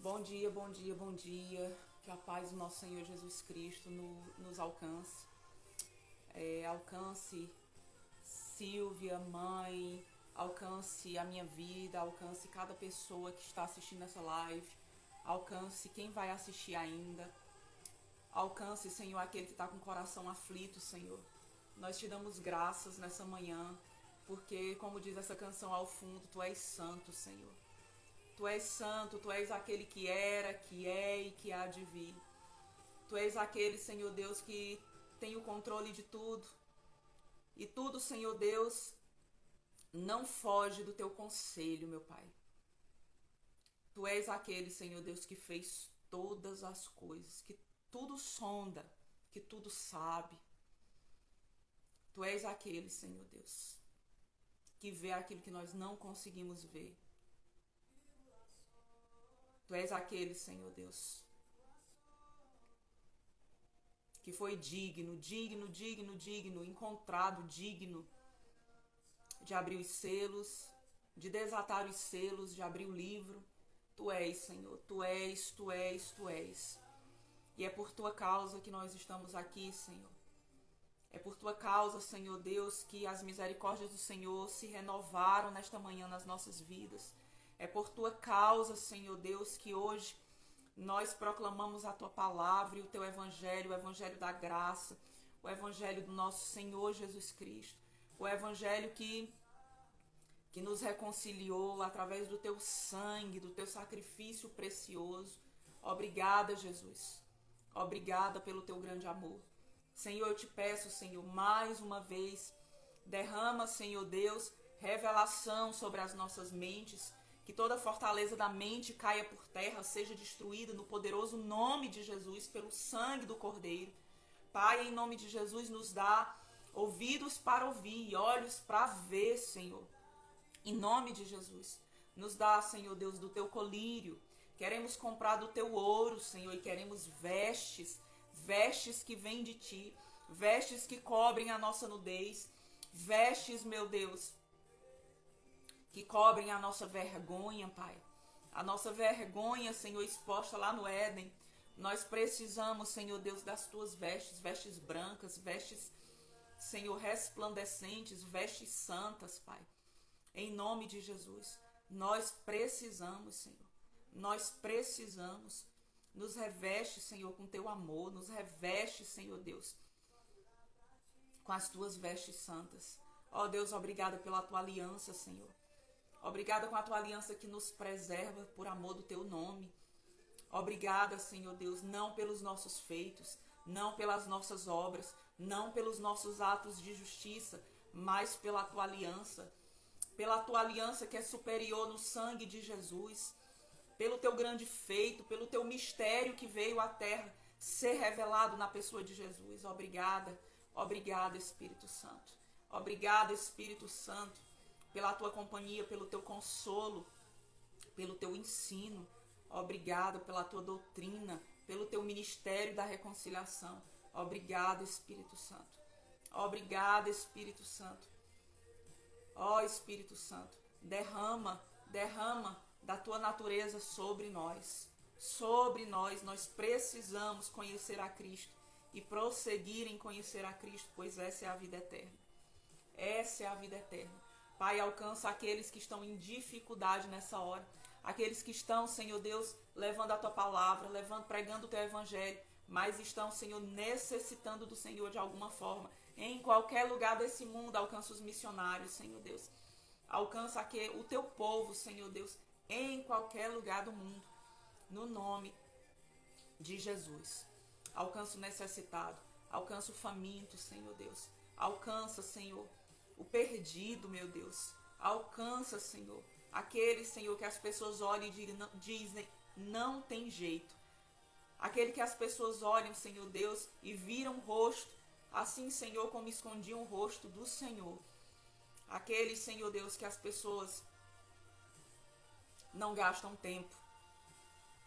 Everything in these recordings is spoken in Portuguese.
Bom dia, bom dia, bom dia. Que a paz do nosso Senhor Jesus Cristo nos alcance. Alcance Silvia, mãe, alcance a minha vida, alcance cada pessoa que está assistindo essa live, alcance quem vai assistir ainda. Alcance, Senhor, aquele que está com o coração aflito, Senhor. Nós te damos graças nessa manhã, porque, como diz essa canção ao fundo, Tu és santo, Senhor. Tu és santo, Tu és aquele que era, que é e que há de vir. Tu és aquele, Senhor Deus, que tem o controle de tudo. E tudo, Senhor Deus, não foge do Teu conselho, meu Pai. Tu és aquele, Senhor Deus, que fez todas as coisas, que tudo sonda, que tudo sabe. Tu és aquele, Senhor Deus, que vê aquilo que nós não conseguimos ver. Tu és aquele, Senhor Deus, que foi digno, encontrado digno de abrir os selos, de desatar os selos, de abrir o livro. Tu és, Senhor, Tu és, Tu és, Tu és. E é por Tua causa que nós estamos aqui, Senhor. É por Tua causa, Senhor Deus, que as misericórdias do Senhor se renovaram nesta manhã nas nossas vidas. É por Tua causa, Senhor Deus, que hoje nós proclamamos a Tua palavra e o Teu evangelho, o evangelho da graça, o evangelho do nosso Senhor Jesus Cristo, o evangelho que nos reconciliou através do Teu sangue, do Teu sacrifício precioso. Obrigada, Jesus. Obrigada pelo Teu grande amor. Senhor, eu te peço, Senhor, mais uma vez, derrama, Senhor Deus, revelação sobre as nossas mentes, que toda fortaleza da mente caia por terra, seja destruída no poderoso nome de Jesus, pelo sangue do Cordeiro. Pai, em nome de Jesus, nos dá ouvidos para ouvir e olhos para ver, Senhor. Em nome de Jesus, nos dá, Senhor Deus, do Teu colírio. Queremos comprar do Teu ouro, Senhor, e queremos vestes que vêm de Ti, vestes que cobrem a nossa nudez, vestes, meu Deus, que cobrem a nossa vergonha, Pai. A nossa vergonha, Senhor, exposta lá no Éden. Nós precisamos, Senhor Deus, das Tuas vestes, vestes brancas, vestes, Senhor, resplandecentes, vestes santas, Pai. Em nome de Jesus, nós precisamos, Senhor. Nós precisamos. Nos reveste, Senhor, com Teu amor. Nos reveste, Senhor Deus, com as Tuas vestes santas. Ó Deus, obrigada pela Tua aliança, Senhor. Obrigada com a Tua aliança que nos preserva por amor do Teu nome. Obrigada, Senhor Deus, não pelos nossos feitos, não pelas nossas obras, não pelos nossos atos de justiça, mas pela Tua aliança. Pela Tua aliança que é superior no sangue de Jesus. Pelo Teu grande feito, pelo Teu mistério que veio à terra ser revelado na pessoa de Jesus. Obrigada, obrigada, Espírito Santo. Obrigada, Espírito Santo, pela Tua companhia, pelo Teu consolo, pelo Teu ensino. Obrigada pela Tua doutrina, pelo Teu ministério da reconciliação. Obrigada, Espírito Santo. Obrigada, Espírito Santo. Ó Espírito Santo, derrama da Tua natureza sobre nós. Sobre nós, nós precisamos conhecer a Cristo e prosseguir em conhecer a Cristo, pois essa é a vida eterna. Essa é a vida eterna. Pai, alcança aqueles que estão em dificuldade nessa hora. Aqueles que estão, Senhor Deus, levando a Tua palavra, pregando o Teu evangelho, mas estão, Senhor, necessitando do Senhor de alguma forma. Em qualquer lugar desse mundo, alcança os missionários, Senhor Deus. Alcança aqui o Teu povo, Senhor Deus, em qualquer lugar do mundo. No nome de Jesus. Alcança o necessitado. Alcança o faminto, Senhor Deus. Alcança, Senhor, o perdido, meu Deus. Alcança, Senhor, aquele, Senhor, que as pessoas olham e dizem, não tem jeito. Aquele que as pessoas olham, Senhor Deus, e viram o rosto, assim, Senhor, como escondiam o rosto do Senhor. Aquele, Senhor Deus, que as pessoas não gastam tempo,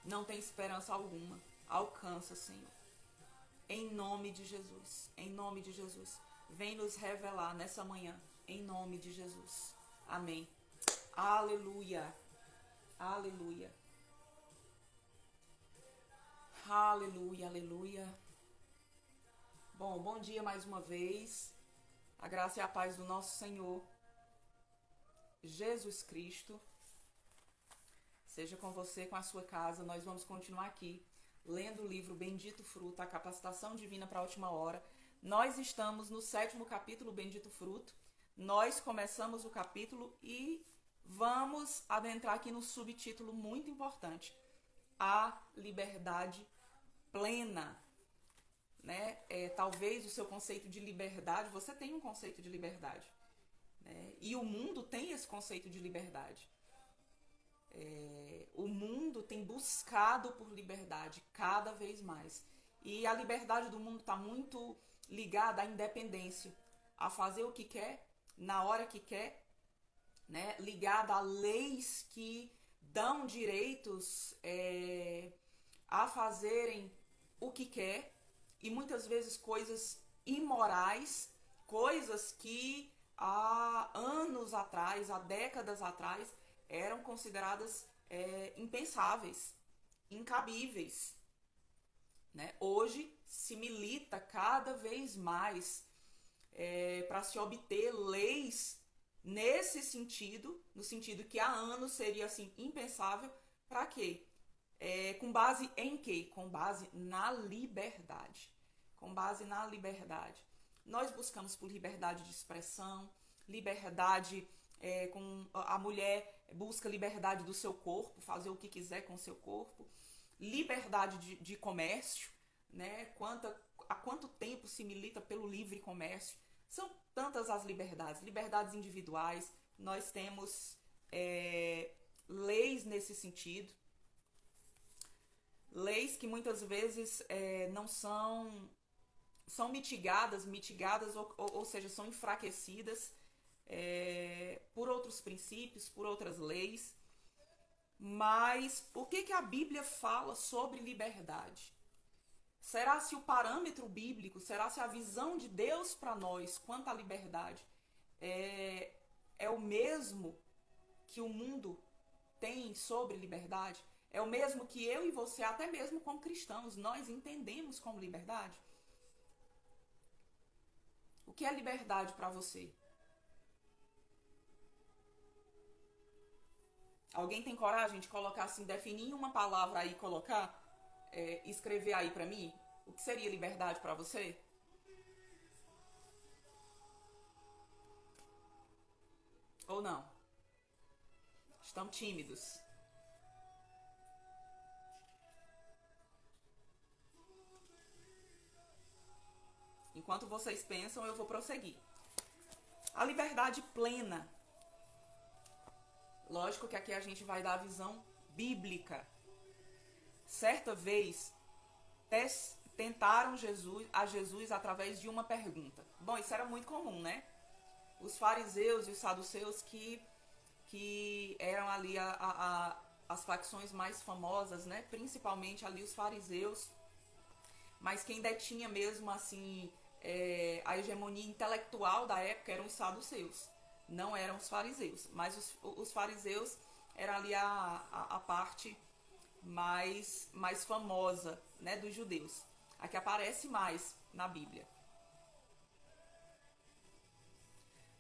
não tem esperança alguma. Alcança, Senhor. Em nome de Jesus. Em nome de Jesus. Vem nos revelar nessa manhã. Em nome de Jesus. Amém. Aleluia. Aleluia. Aleluia, aleluia. Bom dia mais uma vez. A graça e a paz do nosso Senhor Jesus Cristo seja com você, com a sua casa. Nós vamos continuar aqui lendo o livro Bendito Fruto, a capacitação divina para a última hora. Nós estamos no 7º capítulo, Bendito Fruto. Nós começamos o capítulo e vamos adentrar aqui no subtítulo muito importante: a liberdade plena. Né? Talvez o seu conceito de liberdade, você tem um conceito de liberdade, né? E o mundo tem esse conceito de liberdade. O mundo tem buscado por liberdade cada vez mais, e a liberdade do mundo está muito ligada à independência, a fazer o que quer, na hora que quer, né? Ligada a leis que dão direitos a fazerem o que quer, e muitas vezes coisas imorais, coisas que há anos atrás, há décadas atrás, eram consideradas impensáveis, incabíveis. Né? Hoje se milita cada vez mais para se obter leis nesse sentido, no sentido que há anos seria assim impensável. Para quê? Com base em quê? Com base na liberdade. Com base na liberdade. Nós buscamos por liberdade de expressão, liberdade, a mulher busca liberdade do seu corpo, fazer o que quiser com o seu corpo, liberdade de comércio, né? Há quanto tempo se milita pelo livre comércio? São tantas as liberdades, liberdades individuais. Nós temos leis nesse sentido. Leis que muitas vezes não são mitigadas, ou seja, são enfraquecidas por outros princípios, por outras leis. Mas o que a Bíblia fala sobre liberdade? Será se o parâmetro bíblico, será se a visão de Deus para nós quanto à liberdade é o mesmo que o mundo tem sobre liberdade? É o mesmo que eu e você, até mesmo como cristãos, nós entendemos como liberdade? O que é liberdade para você? Alguém tem coragem de colocar assim, definir uma palavra aí, colocar, escrever aí para mim? O que seria liberdade para você? Ou não? Estão tímidos. Enquanto vocês pensam, eu vou prosseguir. A liberdade plena. Lógico que aqui a gente vai dar a visão bíblica. Certa vez, tentaram Jesus através de uma pergunta. Bom, isso era muito comum, né? Os fariseus e os saduceus que eram ali as facções mais famosas, né? Principalmente ali os fariseus. Mas quem detinha mesmo assim a hegemonia intelectual da época eram os saduceus, não eram os fariseus. Mas os fariseus eram ali a parte mais famosa, né, dos judeus, a que aparece mais na Bíblia.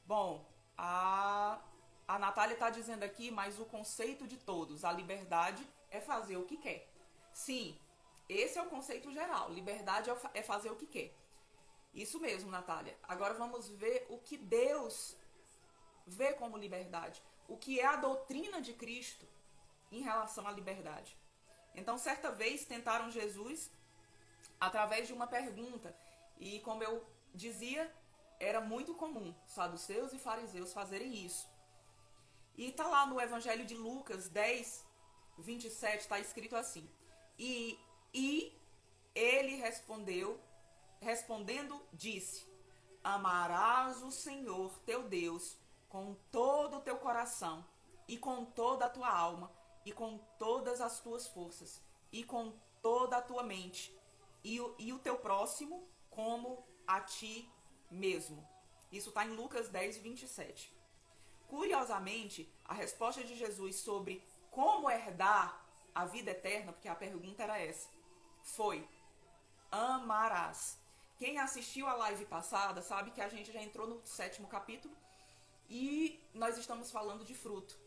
Bom, a Natália está dizendo aqui, mas o conceito de todos, a liberdade é fazer o que quer. Sim, esse é o conceito geral. Liberdade é fazer o que quer. Isso mesmo, Natália. Agora vamos ver o que Deus vê como liberdade. O que é a doutrina de Cristo em relação à liberdade. Então, certa vez, tentaram Jesus através de uma pergunta. E, como eu dizia, era muito comum saduceus e fariseus fazerem isso. E está lá no Evangelho de Lucas 10, 27, está escrito assim: E ele respondendo, disse: Amarás o Senhor teu Deus com todo o teu coração, e com toda a tua alma, e com todas as tuas forças, e com toda a tua mente, e o teu próximo como a ti mesmo. Isso está em Lucas 10, 27. Curiosamente, a resposta de Jesus sobre como herdar a vida eterna, porque a pergunta era essa, foi: amarás. Quem assistiu a live passada sabe que a gente já entrou no 7º capítulo e nós estamos falando de fruto.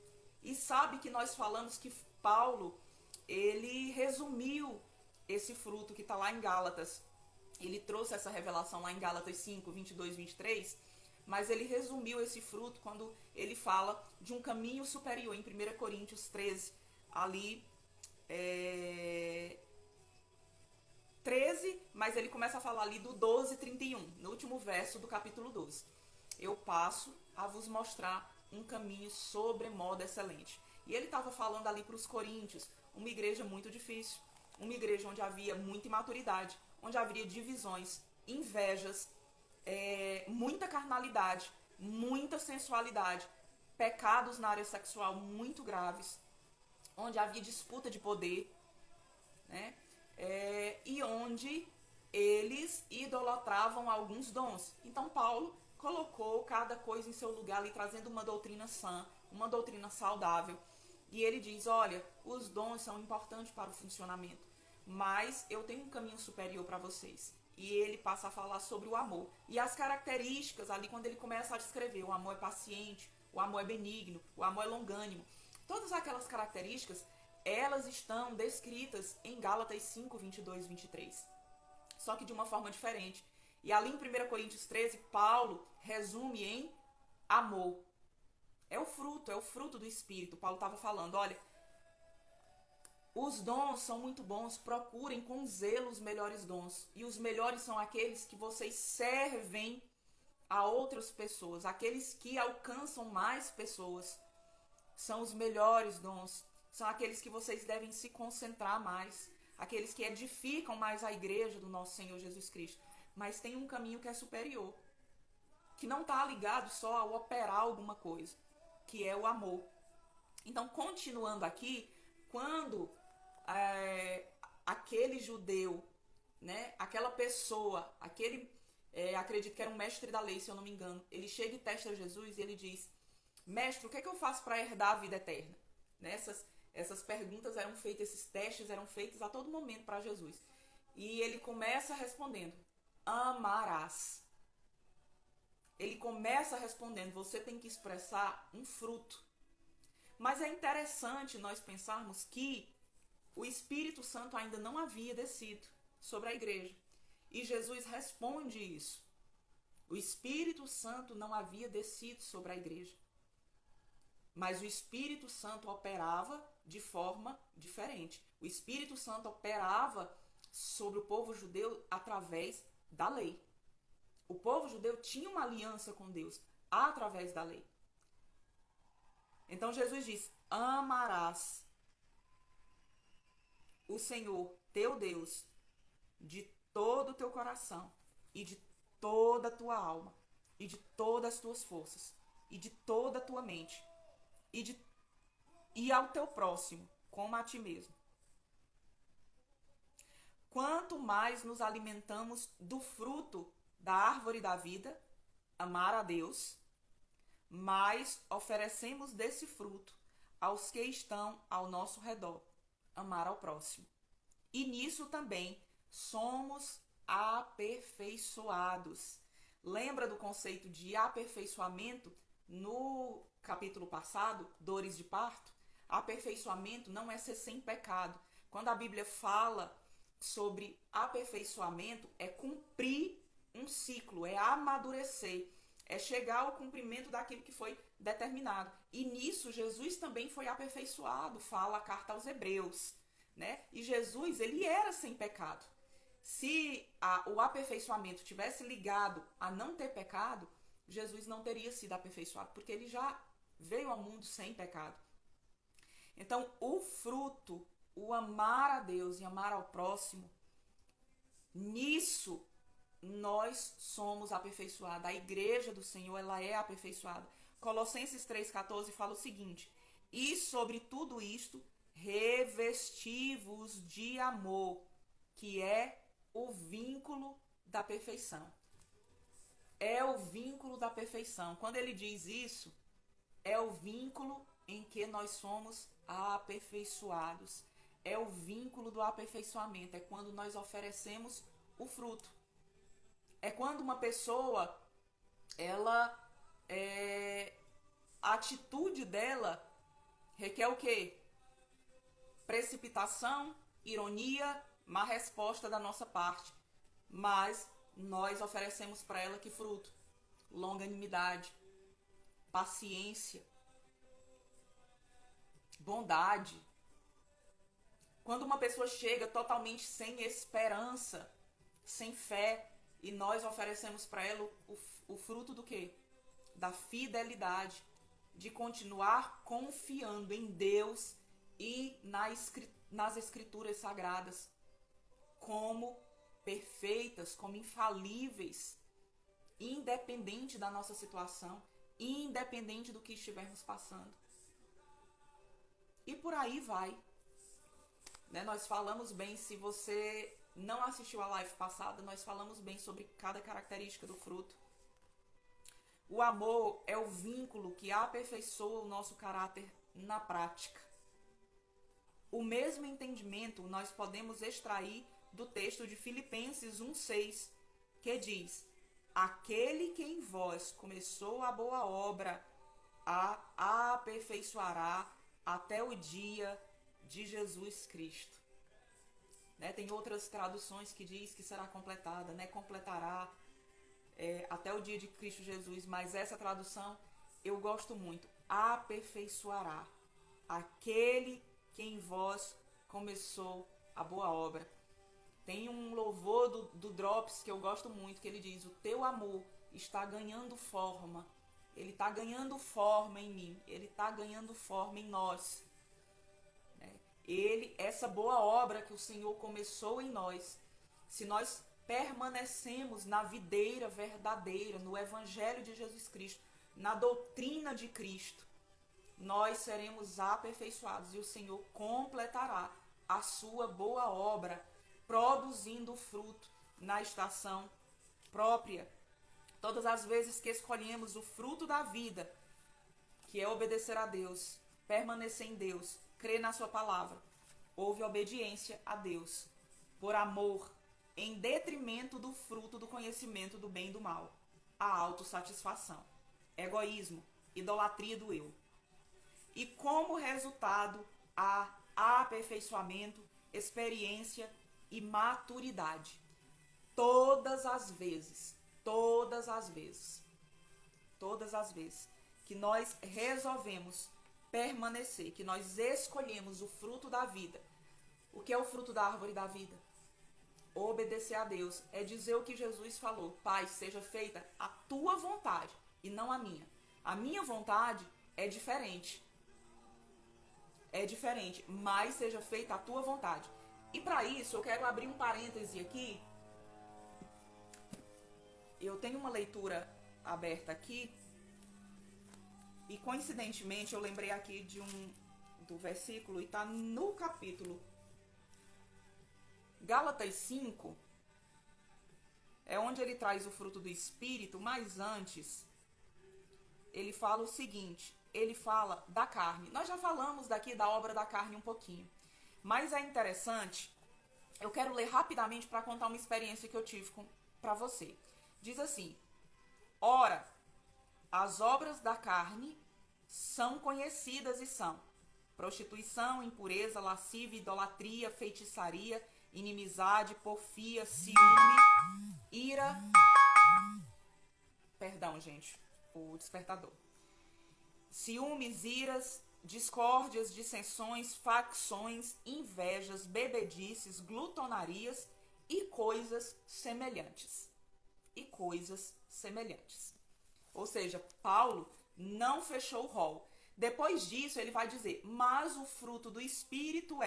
E sabe que nós falamos que Paulo, ele resumiu esse fruto que está lá em Gálatas. Ele trouxe essa revelação lá em Gálatas 5, 22, 23, mas ele resumiu esse fruto quando ele fala de um caminho superior, em 1 Coríntios 13, ali 13, mas ele começa a falar ali do 12, 31, no último verso do capítulo 12. Eu passo a vos mostrar um caminho sobremodo excelente. E ele estava falando ali para os coríntios, uma igreja muito difícil, uma igreja onde havia muita imaturidade, onde havia divisões, invejas, muita carnalidade, muita sensualidade, pecados na área sexual muito graves, onde havia disputa de poder, né? E onde eles idolatravam alguns dons. Então Paulo colocou cada coisa em seu lugar ali, trazendo uma doutrina sã, uma doutrina saudável. E ele diz: olha, os dons são importantes para o funcionamento, mas eu tenho um caminho superior para vocês. E ele passa a falar sobre o amor. E as características ali, quando ele começa a descrever: o amor é paciente, o amor é benigno, o amor é longânimo. Todas aquelas características, elas estão descritas em Gálatas 5, 22, 23. Só que de uma forma diferente. E ali em 1 Coríntios 13, Paulo resume em amor. É o fruto do Espírito. Paulo estava falando: olha, os dons são muito bons, procurem com zelo os melhores dons. E os melhores são aqueles que vocês servem a outras pessoas, aqueles que alcançam mais pessoas. São os melhores dons. São aqueles que vocês devem se concentrar mais, aqueles que edificam mais a igreja do nosso Senhor Jesus Cristo. Mas tem um caminho que é superior, que não está ligado só ao operar alguma coisa, que é o amor. Então, continuando aqui, quando aquele judeu, né, aquela pessoa, acredito que era um mestre da lei, se eu não me engano, ele chega e testa Jesus e ele diz: mestre, o que é que eu faço para herdar a vida eterna? Essas perguntas eram feitas, esses testes eram feitos a todo momento para Jesus. E ele começa respondendo: amarás. Ele começa respondendo: você tem que expressar um fruto. Mas é interessante nós pensarmos que o Espírito Santo ainda não havia descido sobre a igreja. E Jesus responde isso. O Espírito Santo não havia descido sobre a igreja. Mas o Espírito Santo operava de forma diferente. O Espírito Santo operava sobre o povo judeu através da lei. O povo judeu tinha uma aliança com Deus através da lei. Então Jesus diz: amarás o Senhor teu Deus de todo o teu coração e de toda a tua alma e de todas as tuas forças e de toda a tua mente e ao teu próximo como a ti mesmo. Quanto mais nos alimentamos do fruto da árvore da vida, amar a Deus, mais oferecemos desse fruto aos que estão ao nosso redor, amar ao próximo. E nisso também somos aperfeiçoados. Lembra do conceito de aperfeiçoamento no capítulo passado, dores de parto? Aperfeiçoamento não é ser sem pecado. Quando a Bíblia fala sobre aperfeiçoamento, é cumprir um ciclo, é amadurecer, é chegar ao cumprimento daquilo que foi determinado. E nisso Jesus também foi aperfeiçoado, fala a carta aos Hebreus, né? E Jesus, ele era sem pecado. Se o aperfeiçoamento tivesse ligado a não ter pecado, Jesus não teria sido aperfeiçoado, porque ele já veio ao mundo sem pecado. Então, o fruto, o amar a Deus e amar ao próximo, nisso nós somos aperfeiçoados. A igreja do Senhor, ela é aperfeiçoada. Colossenses 3,14 fala o seguinte: e sobre tudo isto, revesti-vos de amor, que é o vínculo da perfeição. É o vínculo da perfeição. Quando ele diz isso, é o vínculo em que nós somos aperfeiçoados. é o vínculo do aperfeiçoamento, é quando nós oferecemos o fruto. É quando uma pessoa, a atitude dela requer o quê? Precipitação, ironia, má resposta da nossa parte. Mas nós oferecemos para ela que fruto? Longanimidade, paciência, bondade. Quando uma pessoa chega totalmente sem esperança, sem fé, e nós oferecemos para ela o fruto do quê? Da fidelidade, de continuar confiando em Deus e nas escrituras sagradas como perfeitas, como infalíveis, independente da nossa situação, independente do que estivermos passando. E por aí vai. Né? Nós falamos bem, se você não assistiu a live passada, nós falamos bem sobre cada característica do fruto. O amor é o vínculo que aperfeiçoa o nosso caráter na prática. O mesmo entendimento nós podemos extrair do texto de Filipenses 1,6, que diz: aquele que em vós começou a boa obra, a aperfeiçoará até o dia de Jesus Cristo. Né? Tem outras traduções que diz que será completada, né? Completará até o dia de Cristo Jesus, mas essa tradução eu gosto muito. Aperfeiçoará aquele que em vós começou a boa obra. Tem um louvor do Drops que eu gosto muito, que ele diz: o teu amor está ganhando forma. Ele está ganhando forma em mim. Ele está ganhando forma em nós. Essa boa obra que o Senhor começou em nós, se nós permanecemos na videira verdadeira, no Evangelho de Jesus Cristo, na doutrina de Cristo, nós seremos aperfeiçoados e o Senhor completará a sua boa obra, produzindo fruto na estação própria. Todas as vezes que escolhemos o fruto da vida, que é obedecer a Deus, permanecer em Deus, crer na sua palavra, houve obediência a Deus, por amor, em detrimento do fruto do conhecimento do bem e do mal, a autossatisfação, egoísmo, idolatria do eu. E como resultado, há aperfeiçoamento, experiência e maturidade. Todas as vezes que nós resolvemos permanecer, que nós escolhemos o fruto da vida. O que é o fruto da árvore da vida? Obedecer a Deus, é dizer o que Jesus falou: Pai, seja feita a tua vontade e não a minha. A minha vontade é diferente, mas seja feita a tua vontade. E para isso eu quero abrir um parêntese aqui. Eu tenho uma leitura aberta aqui e coincidentemente eu lembrei aqui do versículo, e está no capítulo Gálatas 5, é onde ele traz o fruto do Espírito, mas antes ele fala o seguinte, ele fala da carne. Nós já falamos daqui da obra da carne um pouquinho, mas é interessante, eu quero ler rapidamente para contar uma experiência que eu tive para você. Diz assim: ora, as obras da carne são conhecidas e são prostituição, impureza, lascívia, idolatria, feitiçaria, inimizade, porfia, ciúme, ira... Perdão, gente, o despertador. Ciúmes, iras, discórdias, dissensões, facções, invejas, bebedices, glutonarias e coisas semelhantes. Ou seja, Paulo não fechou o rol. Depois disso, ele vai dizer: mas o fruto do Espírito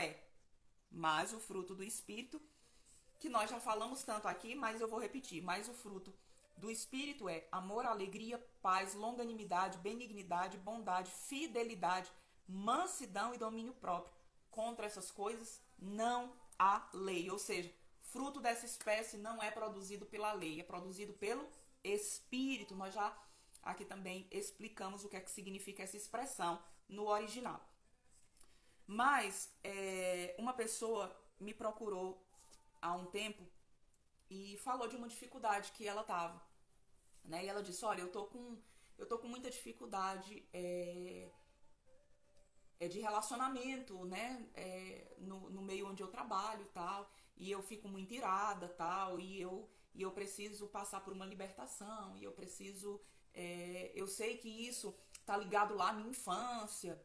que nós já falamos tanto aqui, mas eu vou repetir. Mas o fruto do Espírito é amor, alegria, paz, longanimidade, benignidade, bondade, fidelidade, mansidão e domínio próprio. Contra essas coisas não há lei. Ou seja, fruto dessa espécie não é produzido pela lei, é produzido pelo Espírito. Nós já aqui também explicamos o que é que significa essa expressão no original. Mas uma pessoa me procurou há um tempo e falou de uma dificuldade que ela tava, né? E ela disse, olha, eu tô com muita dificuldade de relacionamento, né? No meio onde eu trabalho e tal, e eu fico muito irada tal, e eu preciso passar por uma libertação, e eu preciso, eu sei que isso tá ligado lá à minha infância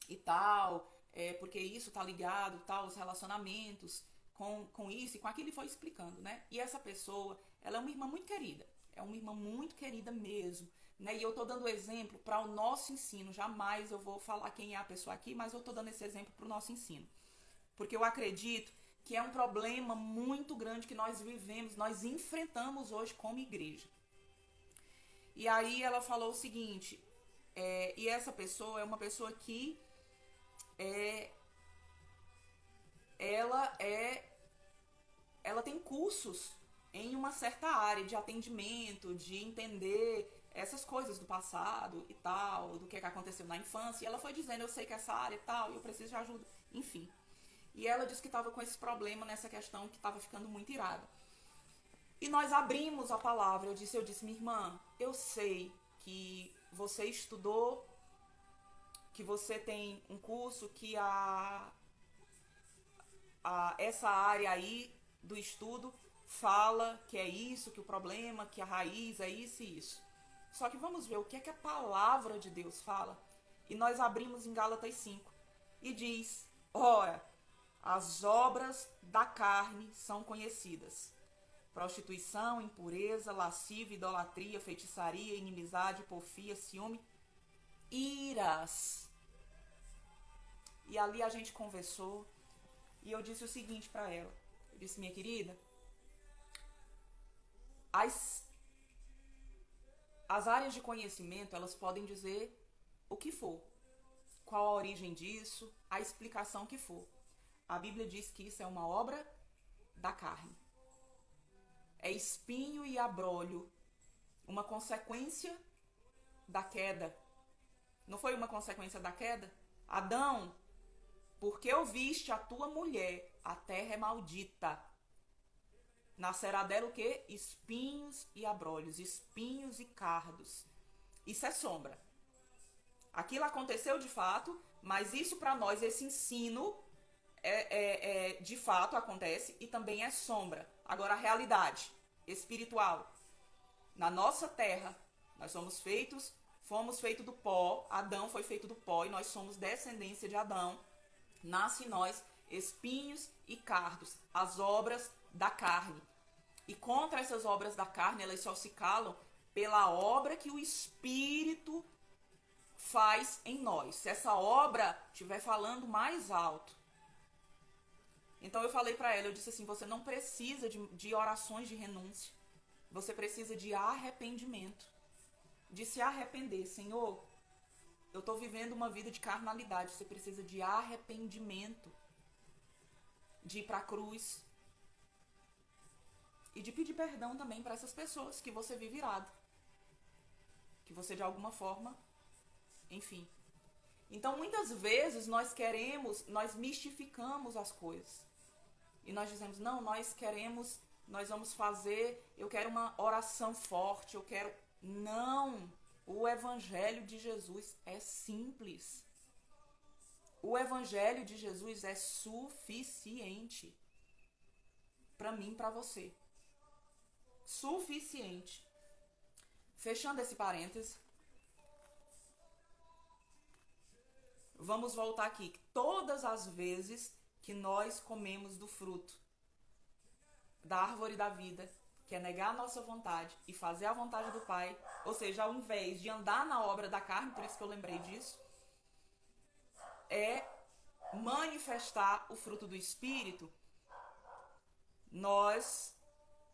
e tal, porque isso tá ligado, tal, os relacionamentos com isso e com aquilo, e foi explicando, né? E essa pessoa, ela é uma irmã muito querida, é uma irmã muito querida mesmo, né? E eu tô dando exemplo para o nosso ensino, jamais eu vou falar quem é a pessoa aqui, mas eu tô dando esse exemplo para o nosso ensino, porque eu acredito que é um problema muito grande que nós vivemos, nós enfrentamos hoje como igreja. E aí ela falou o seguinte, e essa pessoa é uma pessoa que ela ela tem cursos em uma certa área de atendimento, de entender essas coisas do passado e tal, do que aconteceu na infância. E ela foi dizendo, eu sei que essa área e tal, eu preciso de ajuda, enfim. E ela disse que estava com esse problema nessa questão, que estava ficando muito irada. E nós abrimos a palavra, eu disse, minha irmã, eu sei que você estudou, que você tem um curso, que essa área aí do estudo fala que é isso, que o problema, que a raiz é isso e isso. Só que vamos ver o que é que a palavra de Deus fala. E nós abrimos em Gálatas 5 e diz, ora, as obras da carne são conhecidas: prostituição, impureza, lascívia, idolatria, feitiçaria, inimizade, porfia, ciúme, iras. E ali a gente conversou e eu disse o seguinte para ela. Eu disse, minha querida, as áreas de conhecimento, elas podem dizer o que for. Qual a origem disso, a explicação que for. A Bíblia diz que isso é uma obra da carne. É espinho e abrolho, uma consequência da queda. Não foi uma consequência da queda? Adão, porque ouviste a tua mulher, a terra é maldita. Nascerá dela o quê? Espinhos e abrolhos, espinhos e cardos. Isso é sombra. Aquilo aconteceu de fato, mas isso para nós, esse ensino, de fato acontece e também é sombra. Agora a realidade espiritual. Na nossa terra, nós fomos feitos do pó, Adão foi feito do pó e nós somos descendência de Adão. Nasce em nós espinhos e cardos, as obras da carne. E contra essas obras da carne, elas só se calam pela obra que o Espírito faz em nós. Se essa obra estiver falando mais alto. Então eu falei para ela, eu disse assim, você não precisa de orações de renúncia. Você precisa de arrependimento. De se arrepender. Senhor, eu estou vivendo uma vida de carnalidade. Você precisa de arrependimento. De ir para a cruz. E de pedir perdão também para essas pessoas que você vive irado. Que você de alguma forma, enfim. Então muitas vezes nós mistificamos as coisas. E nós dizemos, não, nós vamos fazer, eu quero uma oração forte, eu quero... Não, o Evangelho de Jesus é simples. O Evangelho de Jesus é suficiente para mim e para você. Suficiente. Fechando esse parêntese, vamos voltar aqui. Todas as vezes que nós comemos do fruto da árvore da vida, que é negar a nossa vontade e fazer a vontade do Pai, ou seja, ao invés de andar na obra da carne, por isso que eu lembrei disso, é manifestar o fruto do Espírito, nós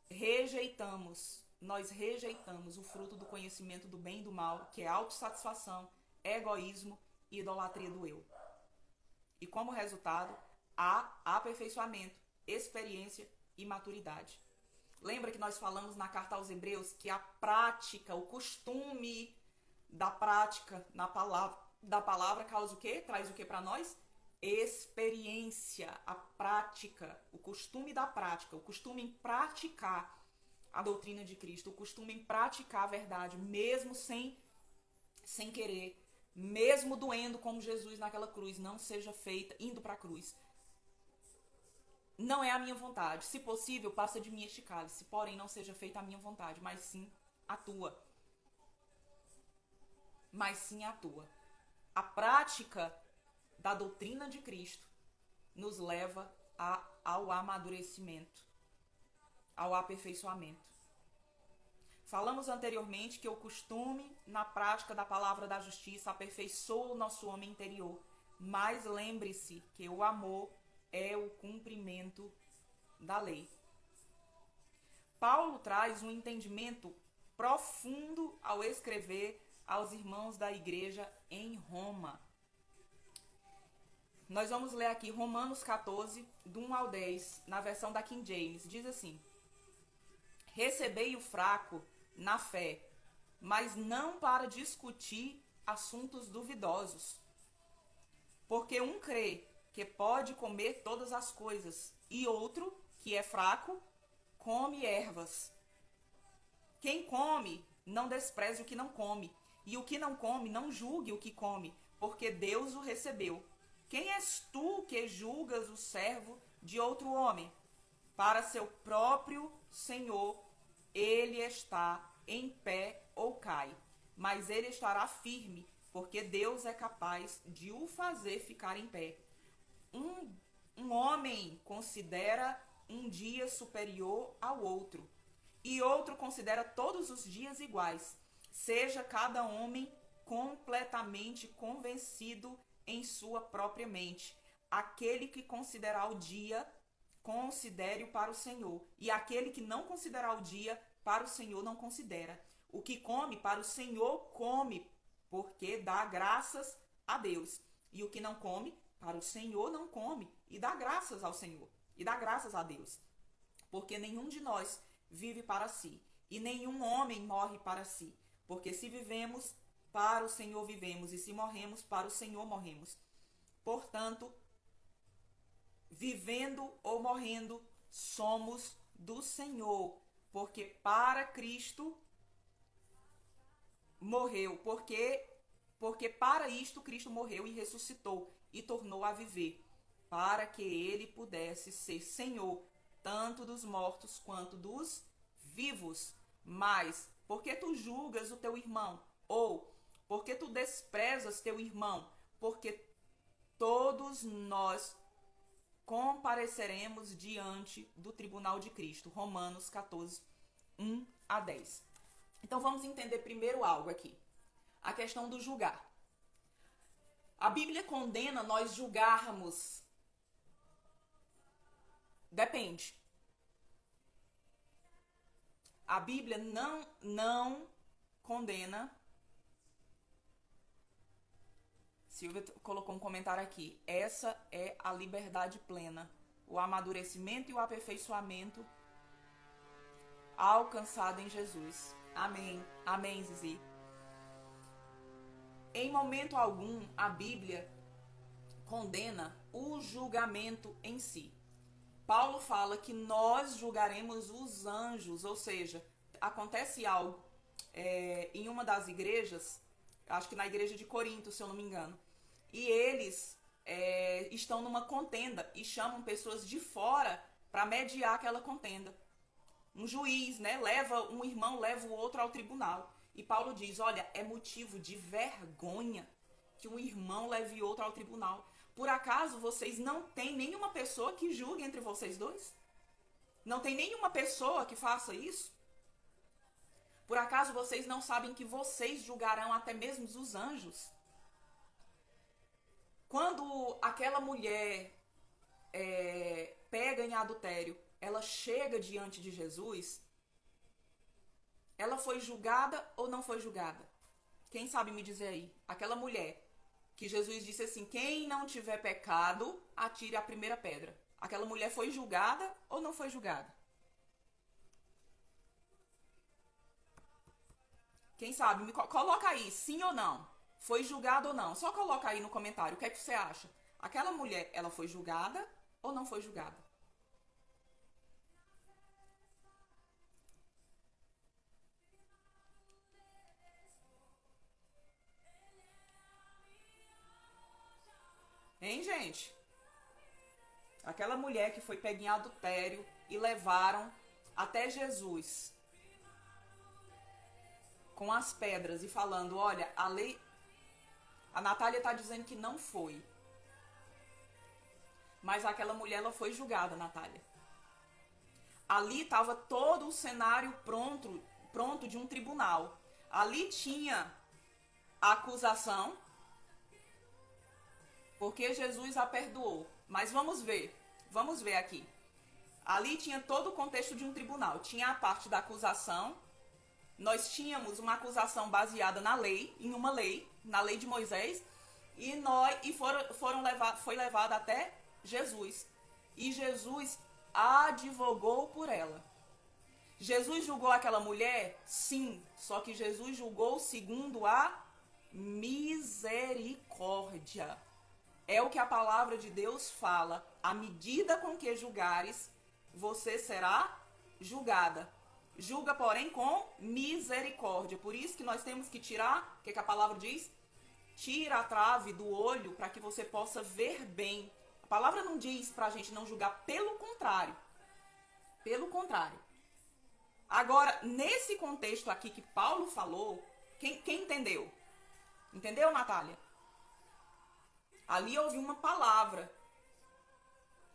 rejeitamos o fruto do conhecimento do bem e do mal, que é autossatisfação, egoísmo e idolatria do eu. E como resultado, há aperfeiçoamento, experiência e maturidade. Lembra que nós falamos na carta aos Hebreus que a prática, o costume da prática da palavra causa o quê? Traz o quê para nós? experiência, a prática, o costume da prática, o costume em praticar a doutrina de Cristo, o costume em praticar a verdade, mesmo sem querer, mesmo doendo como Jesus naquela cruz, não seja feita indo para a cruz. Não é a minha vontade. Se possível, passa de mim este cálice, porém não seja feita a minha vontade, mas sim a tua. Mas sim a tua. A prática da doutrina de Cristo nos leva ao amadurecimento, ao aperfeiçoamento. Falamos anteriormente que o costume na prática da palavra da justiça aperfeiçoa o nosso homem interior, mas lembre-se que o amor é o cumprimento da lei. Paulo traz um entendimento profundo ao escrever aos irmãos da igreja em Roma. Nós vamos ler aqui Romanos 14, do 1 ao 10, na versão da King James. Diz assim: recebei o fraco na fé, mas não para discutir assuntos duvidosos. Porque um crê que pode comer todas as coisas, e outro, que é fraco, come ervas. Quem come, não despreze o que não come, e o que não come, não julgue o que come, porque Deus o recebeu. Quem és tu que julgas o servo de outro homem? Para seu próprio Senhor, ele está em pé ou cai, mas ele estará firme, porque Deus é capaz de o fazer ficar em pé. Um homem considera um dia superior ao outro, e outro considera todos os dias iguais. Seja cada homem completamente convencido em sua própria mente. Aquele que considerar o dia, considere-o para o Senhor. E aquele que não considerar o dia, para o Senhor não considera. O que come, para o Senhor come, porque dá graças a Deus. E o que não come, para o Senhor não come, e dá graças ao Senhor. E dá graças a Deus. Porque nenhum de nós vive para si, e nenhum homem morre para si. Porque se vivemos, para o Senhor vivemos, e se morremos, para o Senhor morremos. Portanto, vivendo ou morrendo, somos do Senhor, porque para Cristo morreu, porque para isto Cristo morreu e ressuscitou e tornou a viver, para que ele pudesse ser Senhor, tanto dos mortos quanto dos vivos. Mas, porque tu julgas o teu irmão? Ou, porque tu desprezas teu irmão? Porque todos nós compareceremos diante do tribunal de Cristo. Romanos 14, 1 a 10. Então vamos entender primeiro algo aqui. A questão do julgar. A Bíblia condena nós julgarmos. Depende. A Bíblia não condena. Silvia colocou um comentário aqui. Essa é a liberdade plena, o amadurecimento e o aperfeiçoamento alcançado em Jesus. Amém. Amém, Zizi. Em momento algum, a Bíblia condena o julgamento em si. Paulo fala que nós julgaremos os anjos, ou seja, acontece algo em uma das igrejas, acho que na igreja de Corinto, se eu não me engano, e eles estão numa contenda e chamam pessoas de fora para mediar aquela contenda. Um juiz, né, um irmão leva o outro ao tribunal. E Paulo diz, olha, é motivo de vergonha que um irmão leve outro ao tribunal. Por acaso vocês não têm nenhuma pessoa que julgue entre vocês dois? Não tem nenhuma pessoa que faça isso? Por acaso vocês não sabem que vocês julgarão até mesmo os anjos? Quando aquela mulher pega em adultério, ela chega diante de Jesus, ela foi julgada ou não foi julgada? Quem sabe me dizer aí? Aquela mulher que Jesus disse assim, quem não tiver pecado, atire a primeira pedra. Aquela mulher foi julgada ou não foi julgada? Quem sabe? Coloca aí, sim ou não. Foi julgado ou não? Só coloca aí no comentário. O que é que você acha? Aquela mulher, ela foi julgada ou não foi julgada? Hein, gente? Aquela mulher que foi pega em adultério e levaram até Jesus com as pedras e falando, olha, a lei... A Natália está dizendo que não foi. Mas aquela mulher, ela foi julgada, Natália. Ali estava todo o cenário pronto de um tribunal. Ali tinha a acusação, porque Jesus a perdoou. Mas vamos ver aqui. Ali tinha todo o contexto de um tribunal. Tinha a parte da acusação. Nós tínhamos uma acusação baseada na lei, em uma lei, na lei de Moisés, foi levada até Jesus. E Jesus advogou por ela. Jesus julgou aquela mulher? Sim, só que Jesus julgou segundo a misericórdia. É o que a palavra de Deus fala. À medida com que julgares, você será julgada. Julga, porém, com misericórdia. Por isso que nós temos que tirar, o que a palavra diz? Tira a trave do olho para que você possa ver bem. A palavra não diz para a gente não julgar, pelo contrário. Pelo contrário. Agora, nesse contexto aqui que Paulo falou, quem entendeu? Entendeu, Natália? Ali houve uma palavra.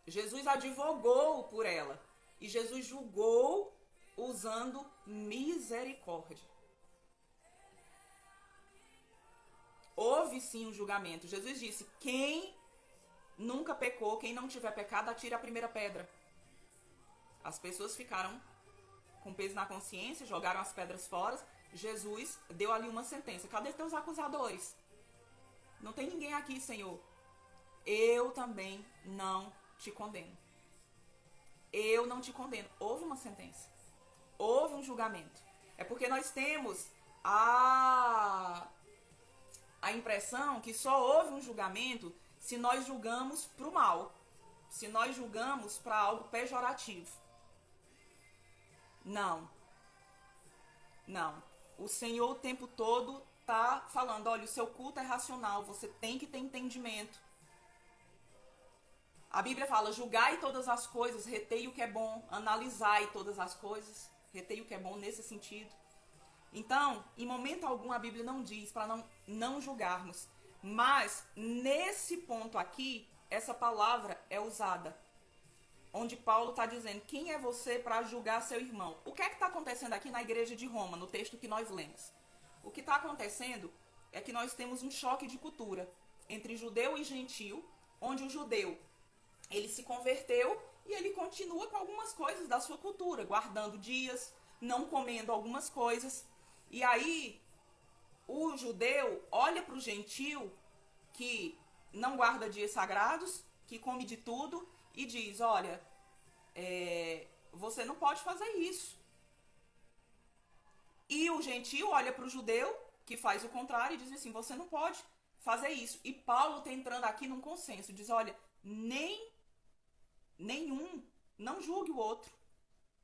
Jesus advogou por ela. E Jesus julgou usando misericórdia. Houve sim um julgamento. Jesus disse, quem nunca pecou, quem não tiver pecado, atire a primeira pedra. As pessoas ficaram com peso na consciência, jogaram as pedras fora. Jesus deu ali uma sentença. Cadê teus acusadores? Não tem ninguém aqui, Senhor. Eu também não te condeno. Eu não te condeno. Houve uma sentença. Houve um julgamento. É porque nós temos a impressão que só houve um julgamento se nós julgamos para o mal. Se nós julgamos para algo pejorativo. Não. Não. O Senhor o tempo todo está falando, olha, o seu culto é racional, você tem que ter entendimento. A Bíblia fala, julgai todas as coisas, retei o que é bom, analisai todas as coisas, retei o que é bom nesse sentido. Então, em momento algum a Bíblia não diz para não julgarmos, mas nesse ponto aqui, essa palavra é usada, onde Paulo está dizendo, quem é você para julgar seu irmão? O que é que está acontecendo aqui na igreja de Roma, no texto que nós lemos? O que está acontecendo é que nós temos um choque de cultura entre judeu e gentil, onde o judeu, ele se converteu e ele continua com algumas coisas da sua cultura, guardando dias, não comendo algumas coisas. E aí, o judeu olha para o gentil, que não guarda dias sagrados, que come de tudo, e diz, olha, você não pode fazer isso. E o gentil olha para o judeu, que faz o contrário, e diz assim, você não pode fazer isso. E Paulo está entrando aqui num consenso, diz, olha, nenhum, não julgue o outro,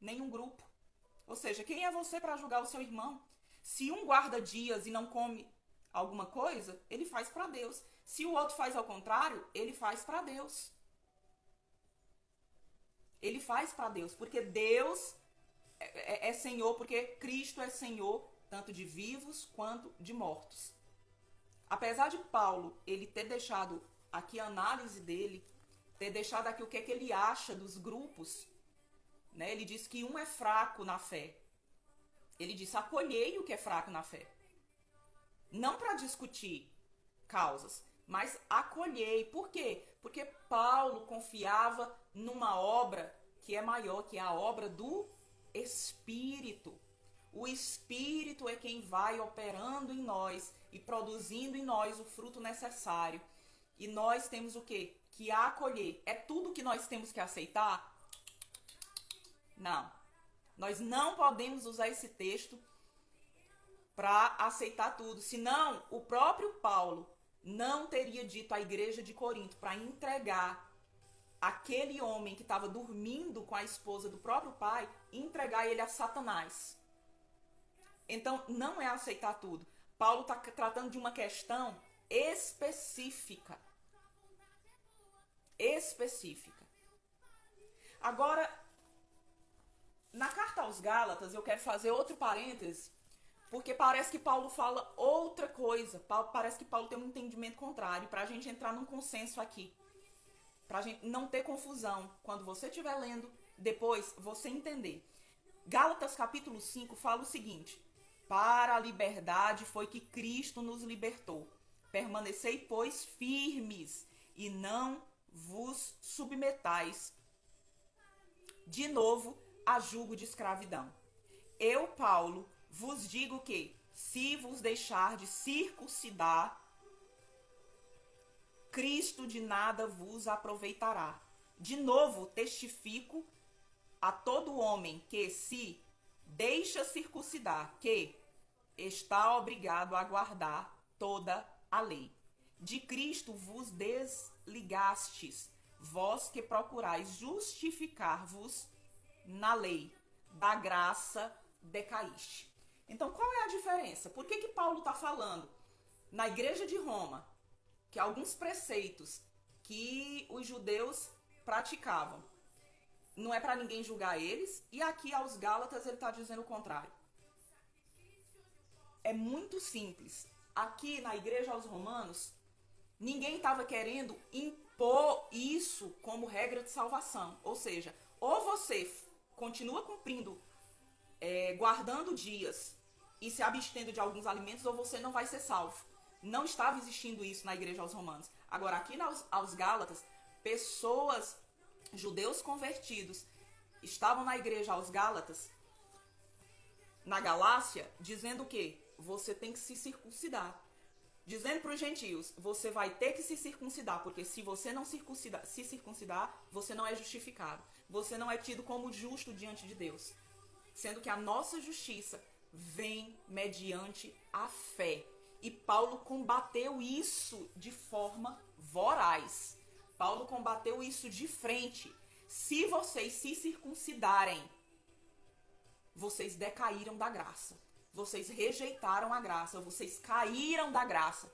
nenhum grupo. Ou seja, quem é você para julgar o seu irmão? Se um guarda dias e não come alguma coisa, ele faz para Deus. Se o outro faz ao contrário, ele faz para Deus. Ele faz para Deus, porque Deus é Senhor, porque Cristo é Senhor, tanto de vivos quanto de mortos. Apesar de Paulo, ele ter deixado aqui a análise dele, ter deixado aqui o que é que ele acha dos grupos, né? Ele diz que um é fraco na fé. Ele disse, acolhei o que é fraco na fé. Não para discutir causas, mas acolhei. Por quê? Porque Paulo confiava numa obra que é maior, que é a obra do Espírito. O Espírito é quem vai operando em nós e produzindo em nós o fruto necessário. E nós temos o quê? Que acolher. É tudo que nós temos que aceitar? Não. Nós não podemos usar esse texto para aceitar tudo. Senão, o próprio Paulo, não teria dito à igreja de Corinto para entregar aquele homem que estava dormindo com a esposa do próprio pai, entregar ele a Satanás. Então, não é aceitar tudo. Paulo está tratando de uma questão específica. Específica. Agora, na carta aos Gálatas, eu quero fazer outro parêntese, porque parece que Paulo fala outra coisa. Parece que Paulo tem um entendimento contrário, para a gente entrar num consenso aqui. Para a gente não ter confusão. Quando você estiver lendo, depois você entender. Gálatas capítulo 5 fala o seguinte: para a liberdade foi que Cristo nos libertou. Permanecei, pois, firmes, e não vos submetais de novo a jugo de escravidão. Eu, Paulo, vos digo que, se vos deixar de circuncidar, Cristo de nada vos aproveitará. De novo, testifico a todo homem que se deixa circuncidar, que está obrigado a guardar toda a lei. De Cristo vos desligastes, vós que procurais justificar-vos na lei, da graça decaíste. Então, qual é a diferença? Por que Paulo está falando na igreja de Roma que alguns preceitos que os judeus praticavam não é para ninguém julgar eles, e aqui aos Gálatas ele está dizendo o contrário? É muito simples. Aqui na igreja aos Romanos, ninguém estava querendo impor isso como regra de salvação. Ou seja, ou você continua cumprindo, guardando dias e se abstendo de alguns alimentos, ou você não vai ser salvo. Não estava existindo isso na igreja aos Romanos. Agora, aqui aos Gálatas, pessoas, judeus convertidos, estavam na igreja aos Gálatas, na Galácia, dizendo o quê? Você tem que se circuncidar. Dizendo para os gentios, você vai ter que se circuncidar, porque se você não se circuncidar, você não é justificado. Você não é tido como justo diante de Deus. Sendo que a nossa justiça vem mediante a fé. E Paulo combateu isso de forma voraz. Paulo combateu isso de frente. Se vocês se circuncidarem, vocês decaíram da graça. Vocês rejeitaram a graça. Vocês caíram da graça.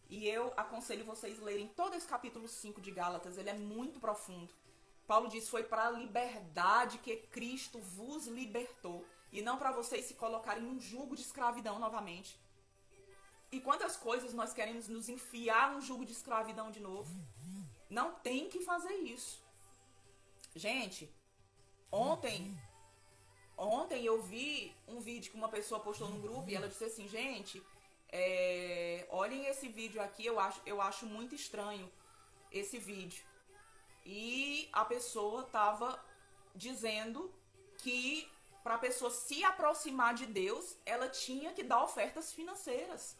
E eu aconselho vocês lerem todo esse capítulo 5 de Gálatas. Ele é muito profundo. Paulo diz, foi para a liberdade que Cristo vos libertou. E não para vocês se colocarem num jugo de escravidão novamente. E quantas coisas nós queremos nos enfiar num jugo de escravidão de novo. Não tem que fazer isso. Gente, ontem eu vi um vídeo que uma pessoa postou no grupo e ela disse assim, gente, olhem esse vídeo aqui, eu acho muito estranho esse vídeo. E a pessoa estava dizendo que para a pessoa se aproximar de Deus, ela tinha que dar ofertas financeiras.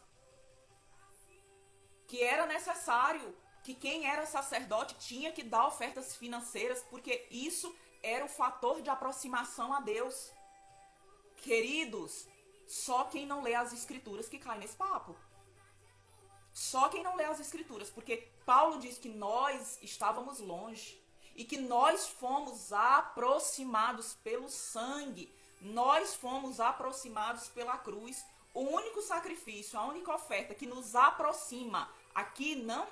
Que era necessário, que quem era sacerdote tinha que dar ofertas financeiras, porque isso era o fator de aproximação a Deus. Queridos, só quem não lê as escrituras que cai nesse papo. Só quem não lê as escrituras, porque Paulo diz que nós estávamos longe e que nós fomos aproximados pelo sangue, nós fomos aproximados pela cruz. O único sacrifício, a única oferta que nos aproxima, aqui não,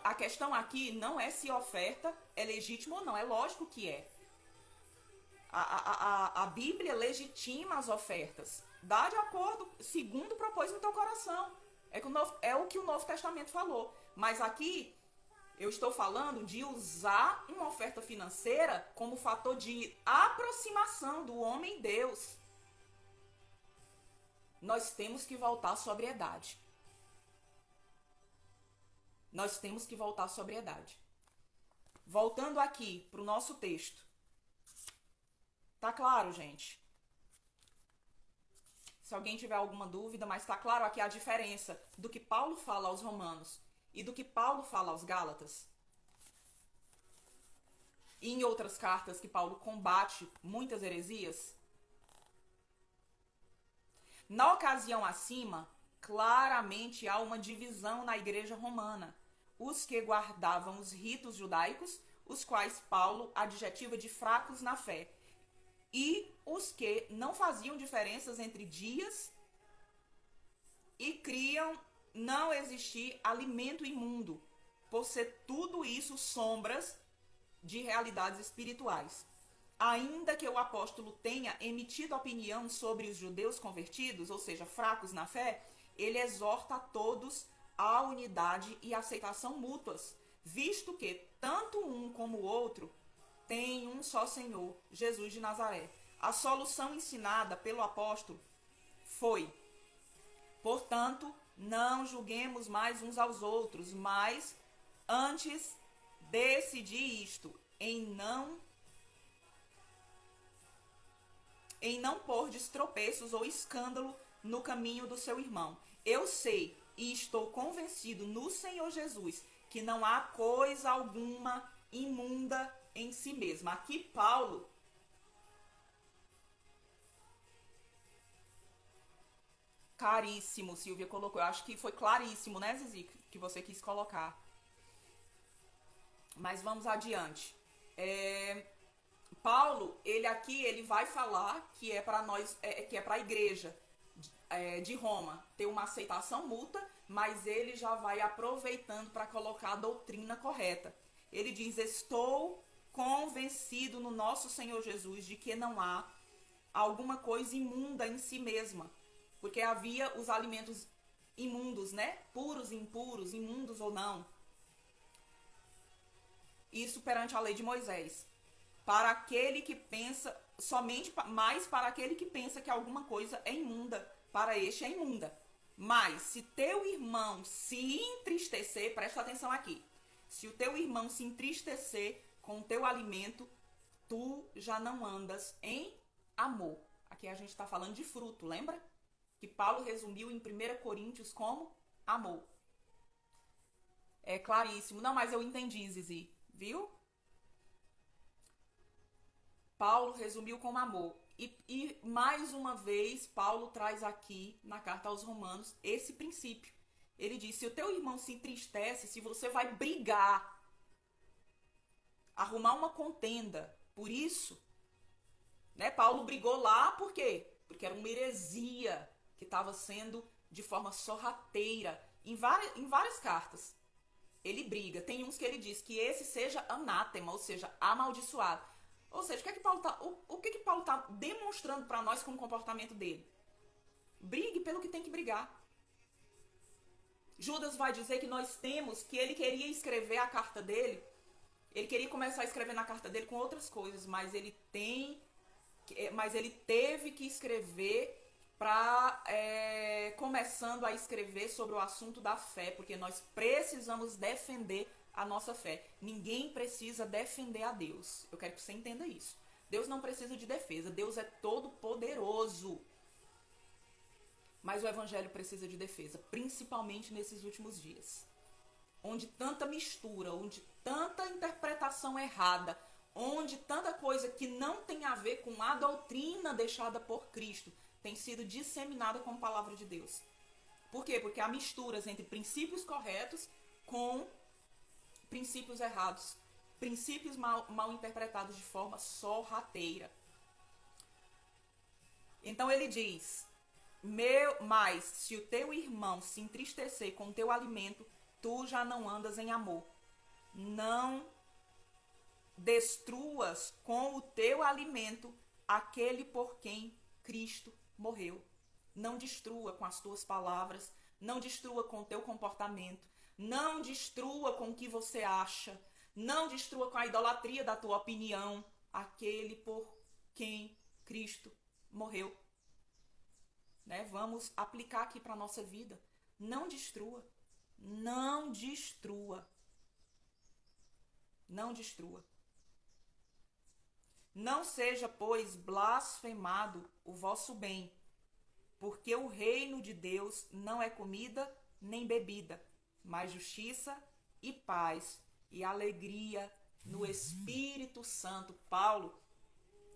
a questão aqui não é se a oferta é legítima ou não, é lógico que é. A Bíblia legitima as ofertas, dá de acordo, segundo propôs no teu coração. É o que o Novo Testamento falou. Mas aqui eu estou falando de usar uma oferta financeira como fator de aproximação do homem em Deus. Nós temos que voltar à sobriedade. Nós temos que voltar à sobriedade. Voltando aqui para o nosso texto. Tá claro, gente? Se alguém tiver alguma dúvida, mas tá claro aqui a diferença do que Paulo fala aos Romanos e do que Paulo fala aos Gálatas. E em outras cartas que Paulo combate muitas heresias. Na ocasião acima, claramente há uma divisão na igreja romana. Os que guardavam os ritos judaicos, os quais Paulo adjetiva de fracos na fé, e os que não faziam diferenças entre dias e criam não existir alimento imundo, por ser tudo isso sombras de realidades espirituais. Ainda que o apóstolo tenha emitido opinião sobre os judeus convertidos, ou seja, fracos na fé, ele exorta a todos à unidade e aceitação mútuas, visto que tanto um como o outro têm um só Senhor, Jesus de Nazaré. A solução ensinada pelo apóstolo foi: portanto, não julguemos mais uns aos outros, mas antes decidi isto, em não pôr tropeços ou escândalo no caminho do seu irmão. Eu sei e estou convencido no Senhor Jesus que não há coisa alguma imunda em si mesma. Aqui Paulo caríssimo, Silvia colocou. Eu acho que foi claríssimo, né, Zizi, que você quis colocar. Mas vamos adiante. Paulo, ele vai falar que é para nós, que é para a igreja de Roma ter uma aceitação mútua, mas ele já vai aproveitando para colocar a doutrina correta. Ele diz: estou convencido no nosso Senhor Jesus de que não há alguma coisa imunda em si mesma, porque havia os alimentos imundos, né? Puros e impuros, imundos ou não. Isso perante a lei de Moisés. Para aquele que pensa, mais para aquele que pensa que alguma coisa é imunda, para este é imunda. Mas se teu irmão se entristecer, presta atenção aqui. Se o teu irmão se entristecer com o teu alimento, tu já não andas em amor. Aqui a gente está falando de fruto, lembra? Que Paulo resumiu em 1 Coríntios como amor. É claríssimo. Não, mas eu entendi, Zizi. Viu? Paulo resumiu como amor. E mais uma vez, Paulo traz aqui, na carta aos Romanos, esse princípio. Ele diz: se o teu irmão se entristece, se você vai brigar, arrumar uma contenda por isso, né? Paulo brigou lá por quê? Porque era uma heresia que estava sendo de forma sorrateira em várias cartas. Ele briga. Tem uns que ele diz que esse seja anátema, ou seja, amaldiçoado. Ou seja, o que Paulo está demonstrando para nós com o comportamento dele? Brigue pelo que tem que brigar. Judas vai dizer que ele queria escrever a carta dele, ele queria começar a escrever na carta dele com outras coisas, mas ele teve que escrever começando a escrever sobre o assunto da fé, porque nós precisamos defender a nossa fé. Ninguém precisa defender a Deus. Eu quero que você entenda isso. Deus não precisa de defesa. Deus é todo poderoso. Mas o evangelho precisa de defesa, principalmente nesses últimos dias, onde tanta mistura, onde tanta interpretação errada, onde tanta coisa que não tem a ver com a doutrina deixada por Cristo tem sido disseminada como palavra de Deus. Por quê? Porque há misturas entre princípios corretos com princípios errados, princípios mal interpretados de forma sorrateira. Então ele diz: mas se o teu irmão se entristecer com o teu alimento, tu já não andas em amor. Não destruas com o teu alimento aquele por quem Cristo morreu. Não destrua com as tuas palavras, não destrua com o teu comportamento, não destrua com o que você acha, não destrua com a idolatria da tua opinião aquele por quem Cristo morreu. Né? Vamos aplicar aqui para a nossa vida. Não destrua. Não destrua. Não destrua. Não seja, pois, blasfemado o vosso bem, porque o reino de Deus não é comida nem bebida, mas justiça e paz e alegria no Espírito Santo. Paulo,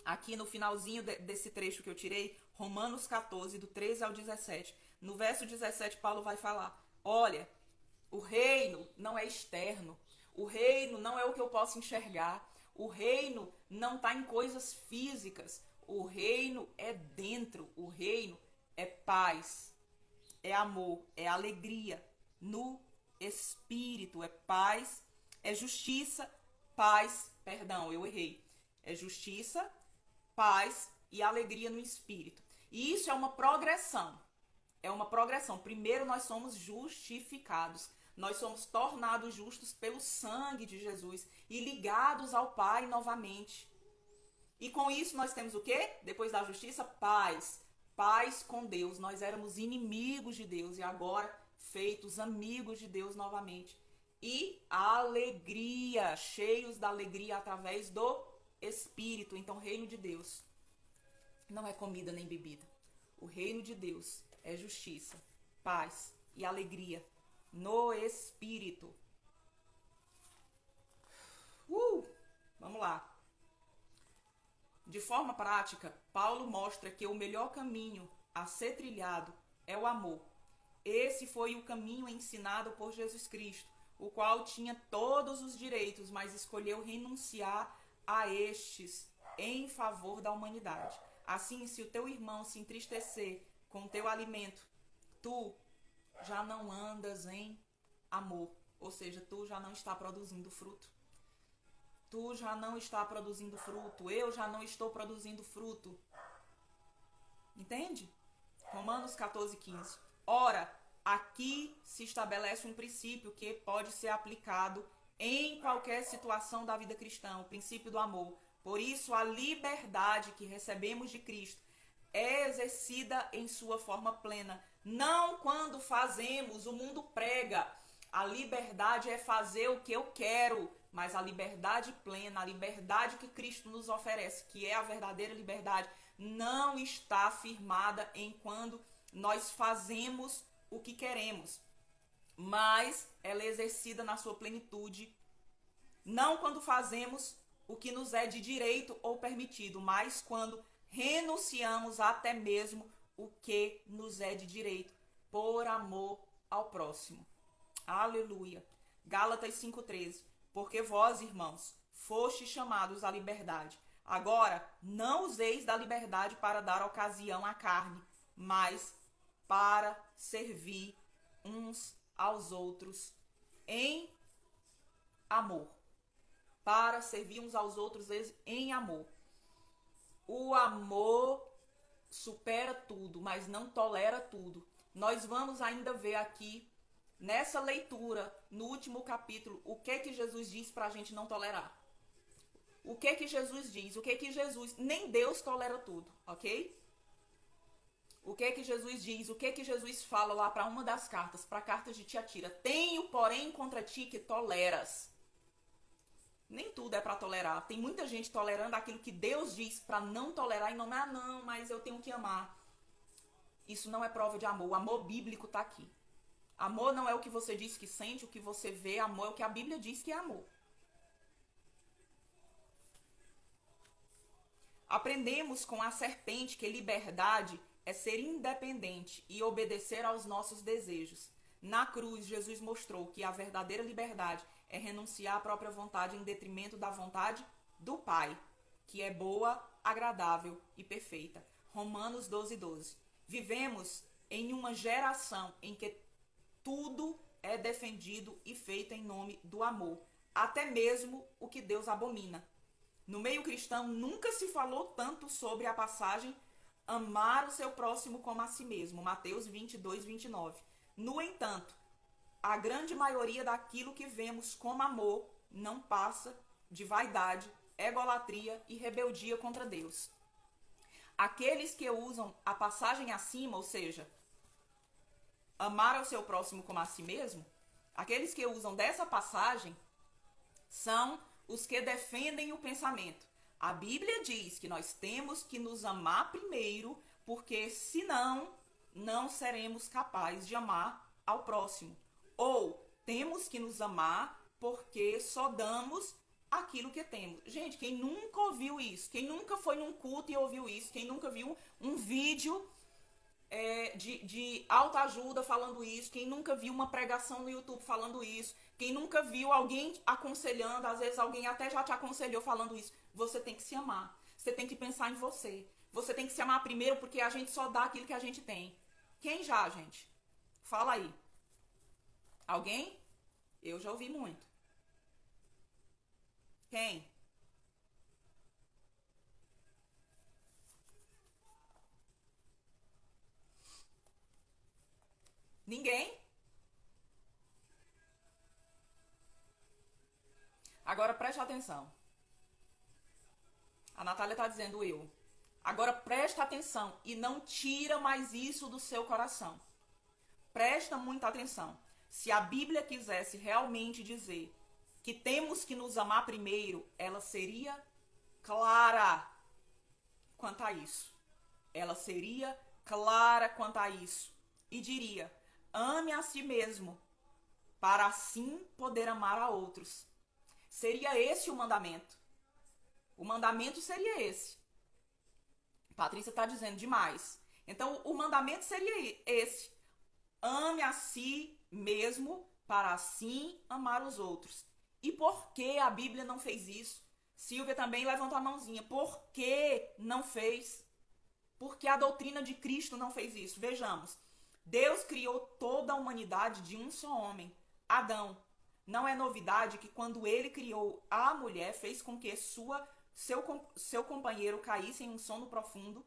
aqui no finalzinho desse trecho que eu tirei, Romanos 14, do 13 ao 17. No verso 17, Paulo vai falar: olha, o reino não é externo. O reino não é o que eu posso enxergar. O reino não está em coisas físicas. O reino é dentro. O reino é paz, é amor, é alegria no espírito. É paz, é justiça, paz, perdão, eu errei. É justiça, paz e alegria no espírito. E isso é uma progressão. É uma progressão. Primeiro nós somos justificados. Nós somos tornados justos pelo sangue de Jesus e ligados ao Pai novamente. E com isso nós temos o quê? Depois da justiça, paz. Paz com Deus. Nós éramos inimigos de Deus e agora feitos amigos de Deus novamente. E alegria, cheios da alegria através do Espírito. Então, o reino de Deus não é comida nem bebida. O reino de Deus é justiça, paz e alegria no Espírito. Vamos lá. De forma prática, Paulo mostra que o melhor caminho a ser trilhado é o amor. Esse foi o caminho ensinado por Jesus Cristo, o qual tinha todos os direitos, mas escolheu renunciar a estes em favor da humanidade. Assim, se o teu irmão se entristecer com o teu alimento, tu já não andas em amor, ou seja, tu já não está produzindo fruto. Tu já não está produzindo fruto, eu já não estou produzindo fruto. Entende? Romanos 14, 15. Ora, aqui se estabelece um princípio que pode ser aplicado em qualquer situação da vida cristã, o princípio do amor. Por isso, a liberdade que recebemos de Cristo é exercida em sua forma plena. Não quando fazemos, o mundo prega. A liberdade é fazer o que eu quero, mas a liberdade plena, a liberdade que Cristo nos oferece, que é a verdadeira liberdade, não está firmada em quando nós fazemos o que queremos, mas ela é exercida na sua plenitude, não quando fazemos o que nos é de direito ou permitido, mas quando renunciamos até mesmo o que nos é de direito, por amor ao próximo. Aleluia. Gálatas 5,13. Porque vós, irmãos, fostes chamados à liberdade. Agora, não useis da liberdade para dar ocasião à carne, mas para servir uns aos outros em amor. Para servir uns aos outros em amor. O amor supera tudo, mas não tolera tudo. Nós vamos ainda ver aqui, nessa leitura, no último capítulo, o que Jesus diz para a gente não tolerar. O que Jesus diz? O que Jesus... Nem Deus tolera tudo, ok? O que Jesus diz? O que Jesus fala lá para uma das cartas, para a carta de Tiatira? Tenho, porém, contra ti que toleras. Nem tudo é para tolerar. Tem muita gente tolerando aquilo que Deus diz para não tolerar e não, não, mas eu tenho que amar. Isso não é prova de amor. O amor bíblico está aqui. Amor não é o que você diz que sente, o que você vê. Amor é o que a Bíblia diz que é amor. Aprendemos com a serpente que liberdade é ser independente e obedecer aos nossos desejos. Na cruz, Jesus mostrou que a verdadeira liberdade é renunciar à própria vontade em detrimento da vontade do Pai, que é boa, agradável e perfeita. Romanos 12:12. Vivemos em uma geração em que tudo é defendido e feito em nome do amor, até mesmo o que Deus abomina. No meio cristão nunca se falou tanto sobre a passagem amar o seu próximo como a si mesmo, Mateus 22:29. No entanto, a grande maioria daquilo que vemos como amor não passa de vaidade, egolatria e rebeldia contra Deus. Aqueles que usam a passagem acima, ou seja, amar ao seu próximo como a si mesmo, aqueles que usam dessa passagem são os que defendem o pensamento. A Bíblia diz que nós temos que nos amar primeiro, porque senão não seremos capazes de amar ao próximo. Ou temos que nos amar porque só damos aquilo que temos. Gente, quem nunca ouviu isso? Quem nunca foi num culto e ouviu isso? Quem nunca viu um vídeo de autoajuda falando isso? Quem nunca viu uma pregação no YouTube falando isso? Quem nunca viu alguém aconselhando? Às vezes alguém até já te aconselhou falando isso. Você tem que se amar. Você tem que pensar em você. Você tem que se amar primeiro, porque a gente só dá aquilo que a gente tem. Quem já, gente? Fala aí. Alguém? Eu já ouvi muito. Quem? Ninguém? Agora preste atenção. A Natália está dizendo eu. Agora presta atenção e não tira mais isso do seu coração. Presta muita atenção. Se a Bíblia quisesse realmente dizer que temos que nos amar primeiro, ela seria clara quanto a isso. Ela seria clara quanto a isso. E diria: ame a si mesmo, para assim poder amar a outros. Seria esse o mandamento. O mandamento seria esse. Patrícia está dizendo demais. Então, o mandamento seria esse. Ame a si mesmo, para assim amar os outros. E por que a Bíblia não fez isso? Silvia também levanta a mãozinha. Por que não fez? Porque a doutrina de Cristo não fez isso. Vejamos. Deus criou toda a humanidade de um só homem, Adão. Não é novidade que quando ele criou a mulher, fez com que seu companheiro caísse em um sono profundo,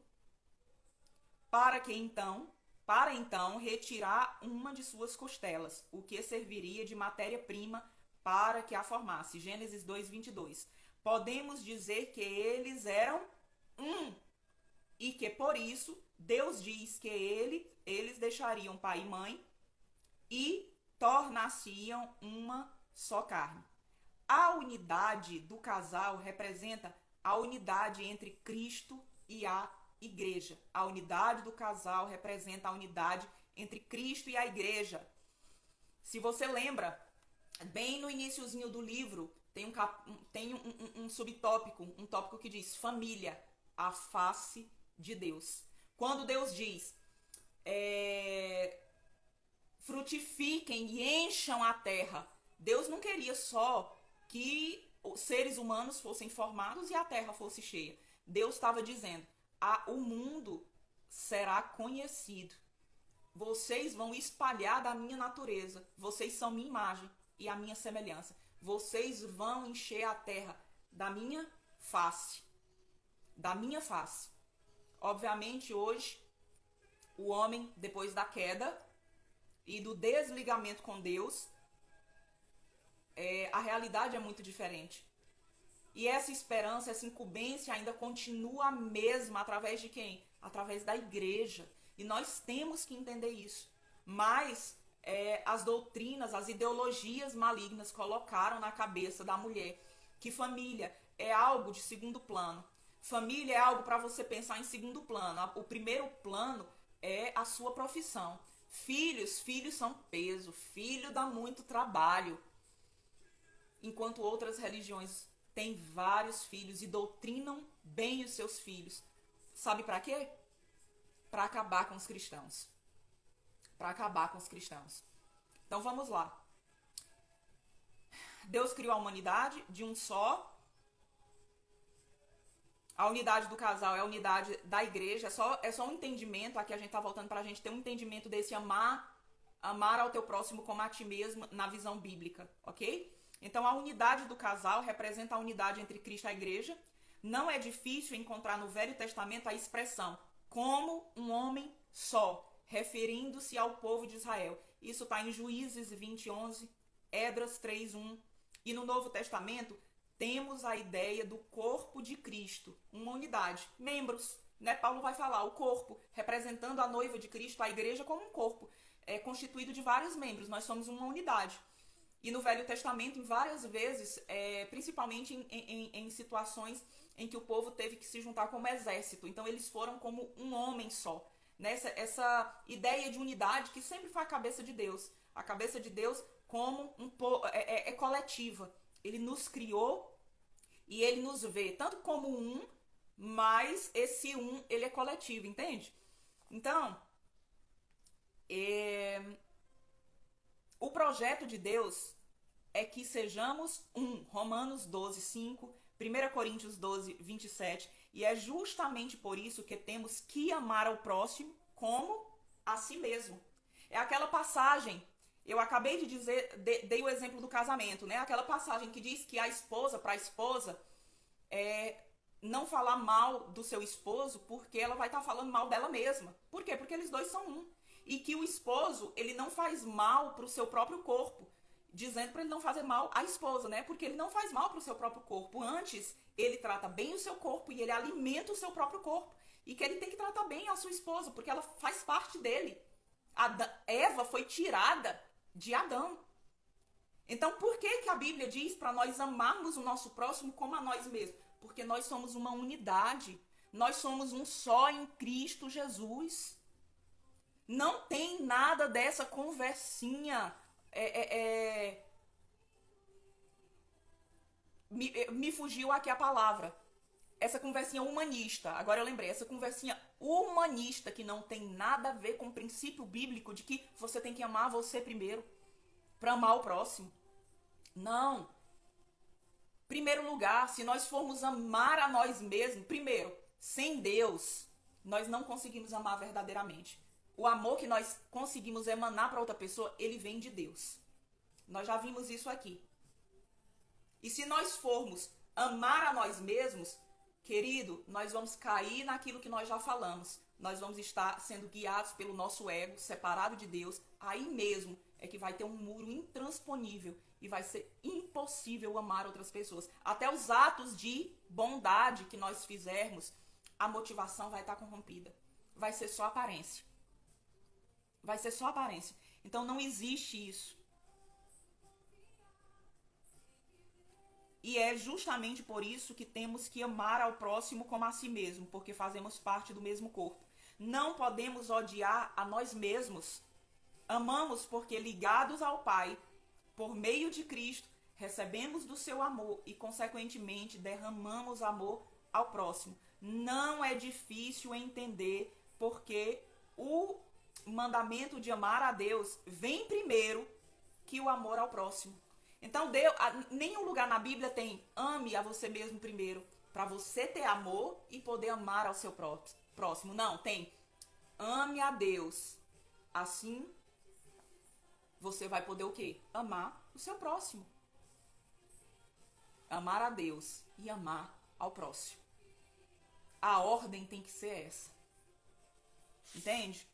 para então retirar uma de suas costelas, o que serviria de matéria-prima para que a formasse. Gênesis 2:22. Podemos dizer que eles eram um, e que por isso Deus diz que eles deixariam pai e mãe e tornar-se-iam uma só carne. A unidade do casal representa a unidade entre Cristo e a igreja. A unidade do casal representa a unidade entre Cristo e a igreja. Se você lembra, bem no iniciozinho do livro, tem um subtópico, um tópico que diz família, a face de Deus. Quando Deus diz frutifiquem e encham a terra, Deus não queria só que os seres humanos fossem formados e a terra fosse cheia. Deus estava dizendo: o mundo será conhecido. Vocês vão espalhar da minha natureza. Vocês são minha imagem e a minha semelhança. Vocês vão encher a terra da minha face. Da minha face. Obviamente, hoje, o homem, depois da queda e do desligamento com Deus, a realidade é muito diferente. E essa esperança, essa incumbência ainda continua a mesma através de quem? Através da igreja. E nós temos que entender isso. Mas as doutrinas, as ideologias malignas colocaram na cabeça da mulher que família é algo de segundo plano. Família é algo para você pensar em segundo plano. O primeiro plano é a sua profissão. Filhos são peso. Filho dá muito trabalho. Enquanto outras religiões têm vários filhos e doutrinam bem os seus filhos. Sabe para quê? Para acabar com os cristãos. Para acabar com os cristãos. Então vamos lá. Deus criou a humanidade de um só. A unidade do casal é a unidade da igreja. É só um entendimento. Aqui a gente está voltando para a gente ter um entendimento desse amar ao teu próximo como a ti mesmo na visão bíblica, ok? Então a unidade do casal representa a unidade entre Cristo e a igreja. Não é difícil encontrar no Velho Testamento a expressão como um homem só, referindo-se ao povo de Israel. Isso está em Juízes 20:11, Esdras 3:1. E no Novo Testamento temos a ideia do corpo de Cristo, uma unidade, membros, né? Paulo vai falar o corpo, representando a noiva de Cristo, a igreja como um corpo, constituído de vários membros. Nós somos uma unidade. E no Velho Testamento, em várias vezes, principalmente em situações em que o povo teve que se juntar como exército. Então eles foram como um homem só. Essa ideia de unidade que sempre foi a cabeça de Deus. A cabeça de Deus como coletiva. Ele nos criou E ele nos vê tanto como um, mas esse um, ele é coletivo, entende? Então, o projeto de Deus é que sejamos um. Romanos 12, 5, 1 Coríntios 12, 27. E é justamente por isso que temos que amar ao próximo como a si mesmo. É aquela passagem, eu acabei de dizer, dei o exemplo do casamento, né? Aquela passagem que diz que a esposa, para a esposa, não falar mal do seu esposo, porque ela vai estar falando mal dela mesma. Por quê? Porque eles dois são um. E que o esposo, ele não faz mal para o seu próprio corpo, dizendo para ele não fazer mal à esposa, né? Porque ele não faz mal para o seu próprio corpo. Antes, ele trata bem o seu corpo e ele alimenta o seu próprio corpo. E que ele tem que tratar bem a sua esposa, porque ela faz parte dele. Eva foi tirada de Adão. Então, por que a Bíblia diz para nós amarmos o nosso próximo como a nós mesmos? Porque nós somos uma unidade. Nós somos um só em Cristo Jesus. Não tem nada dessa conversinha. Me fugiu aqui a palavra. Essa conversinha humanista. Agora eu lembrei. Essa conversinha humanista que não tem nada a ver com o princípio bíblico de que você tem que amar você primeiro para amar o próximo. Não. Primeiro lugar, se nós formos amar a nós mesmos, primeiro, sem Deus, nós não conseguimos amar verdadeiramente. O amor que nós conseguimos emanar para outra pessoa, ele vem de Deus. Nós já vimos isso aqui. E se nós formos amar a nós mesmos, querido, nós vamos cair naquilo que nós já falamos. Nós vamos estar sendo guiados pelo nosso ego, separado de Deus. Aí mesmo é que vai ter um muro intransponível e vai ser impossível amar outras pessoas. Até os atos de bondade que nós fizermos, a motivação vai estar corrompida. Vai ser só aparência. Vai ser só aparência. Então não existe isso. E é justamente por isso que temos que amar ao próximo como a si mesmo, porque fazemos parte do mesmo corpo. Não podemos odiar a nós mesmos. Amamos porque, ligados ao Pai, por meio de Cristo, recebemos do seu amor e, consequentemente, derramamos amor ao próximo. Não é difícil entender porque o mandamento de amar a Deus vem primeiro que o amor ao próximo. Então, nenhum lugar na Bíblia tem ame a você mesmo primeiro, para você ter amor e poder amar ao seu próximo. Não, tem ame a Deus. Assim, você vai poder o quê? Amar o seu próximo. Amar a Deus e amar ao próximo. A ordem tem que ser essa. Entende?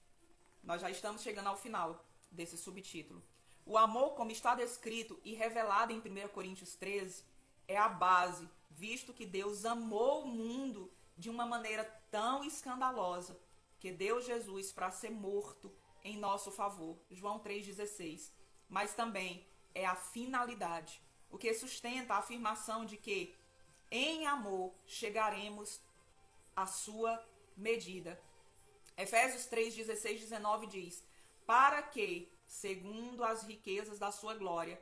Nós já estamos chegando ao final desse subtítulo. O amor, como está descrito e revelado em 1 Coríntios 13, é a base, visto que Deus amou o mundo de uma maneira tão escandalosa, que deu Jesus para ser morto em nosso favor. João 3,16. Mas também é a finalidade, o que sustenta a afirmação de que em amor chegaremos à sua medida. Efésios 3:16, 19 diz: para que, segundo as riquezas da sua glória,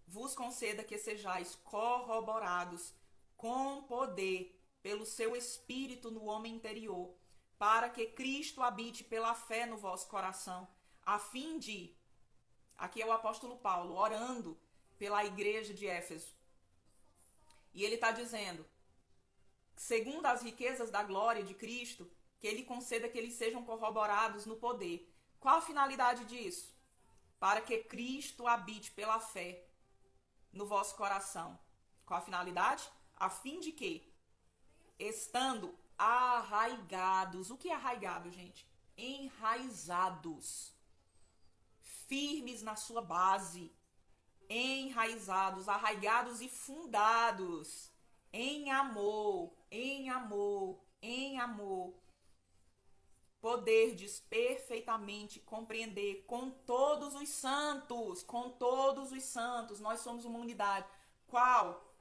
vos conceda que sejais corroborados com poder pelo seu Espírito no homem interior, para que Cristo habite pela fé no vosso coração, a fim de... Aqui é o apóstolo Paulo orando pela igreja de Éfeso. E ele está dizendo, segundo as riquezas da glória de Cristo, que ele conceda que eles sejam corroborados no poder. Qual a finalidade disso? Para que Cristo habite pela fé no vosso coração. Qual a finalidade? A fim de que, estando arraigados... O que é arraigado, gente? Enraizados. Firmes na sua base. Enraizados, arraigados e fundados. Em amor, em amor, em amor. Poderdes perfeitamente compreender com todos os santos, nós somos uma unidade. Qual?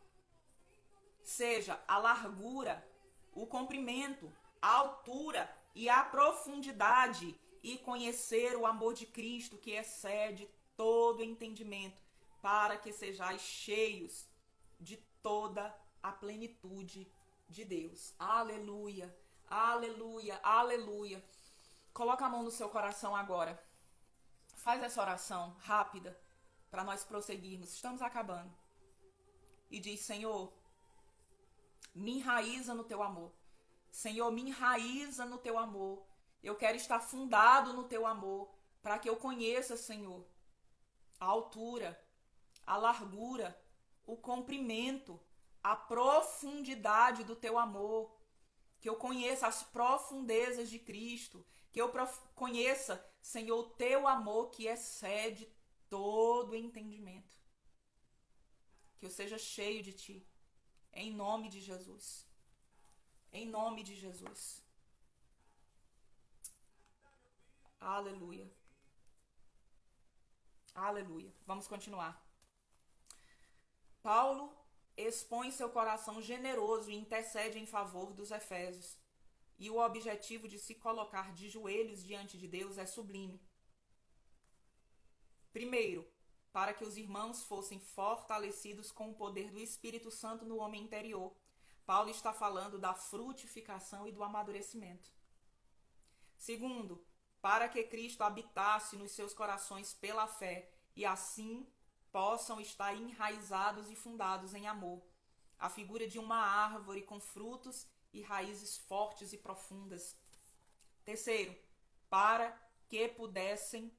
Seja a largura, o comprimento, a altura e a profundidade, e conhecer o amor de Cristo que excede todo entendimento, para que sejais cheios de toda a plenitude de Deus. Aleluia, aleluia, aleluia. Coloca a mão no seu coração agora. Faz essa oração rápida para nós prosseguirmos. Estamos acabando. E diz: Senhor, me enraiza no teu amor. Senhor, me enraiza no teu amor. Eu quero estar fundado no teu amor, para que eu conheça, Senhor, a altura, a largura, o comprimento, a profundidade do teu amor. Que eu conheça as profundezas de Cristo. Que eu conheça, Senhor, o teu amor que excede todo entendimento. Que eu seja cheio de ti. Em nome de Jesus. Em nome de Jesus. Aleluia. Aleluia. Vamos continuar. Paulo expõe seu coração generoso e intercede em favor dos efésios. E o objetivo de se colocar de joelhos diante de Deus é sublime. Primeiro, para que os irmãos fossem fortalecidos com o poder do Espírito Santo no homem interior. Paulo está falando da frutificação e do amadurecimento. Segundo, para que Cristo habitasse nos seus corações pela fé e assim possam estar enraizados e fundados em amor. A figura de uma árvore com frutos e raízes fortes e profundas. Terceiro, para que pudessem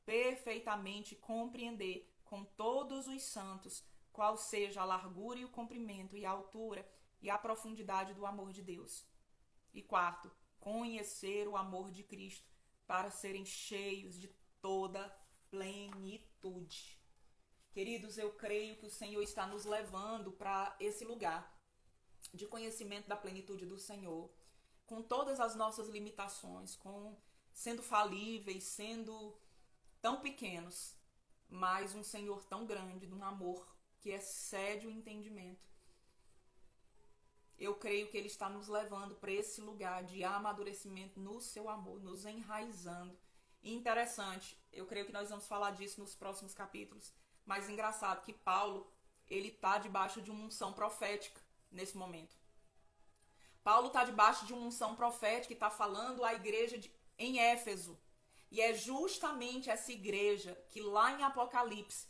perfeitamente compreender com todos os santos qual seja a largura e o comprimento e a altura e a profundidade do amor de Deus. E quarto, conhecer o amor de Cristo para serem cheios de toda plenitude. Queridos, eu creio que o Senhor está nos levando para esse lugar de conhecimento da plenitude do Senhor, com todas as nossas limitações, sendo falíveis, sendo tão pequenos, mas um Senhor tão grande, de um amor que excede o entendimento. Eu creio que Ele está nos levando para esse lugar de amadurecimento no seu amor, nos enraizando. E interessante, eu creio que nós vamos falar disso nos próximos capítulos, mas engraçado que Paulo, ele está debaixo de uma unção profética nesse momento. Paulo está debaixo de uma unção profética e está falando à igreja em Éfeso. E é justamente essa igreja que lá em Apocalipse,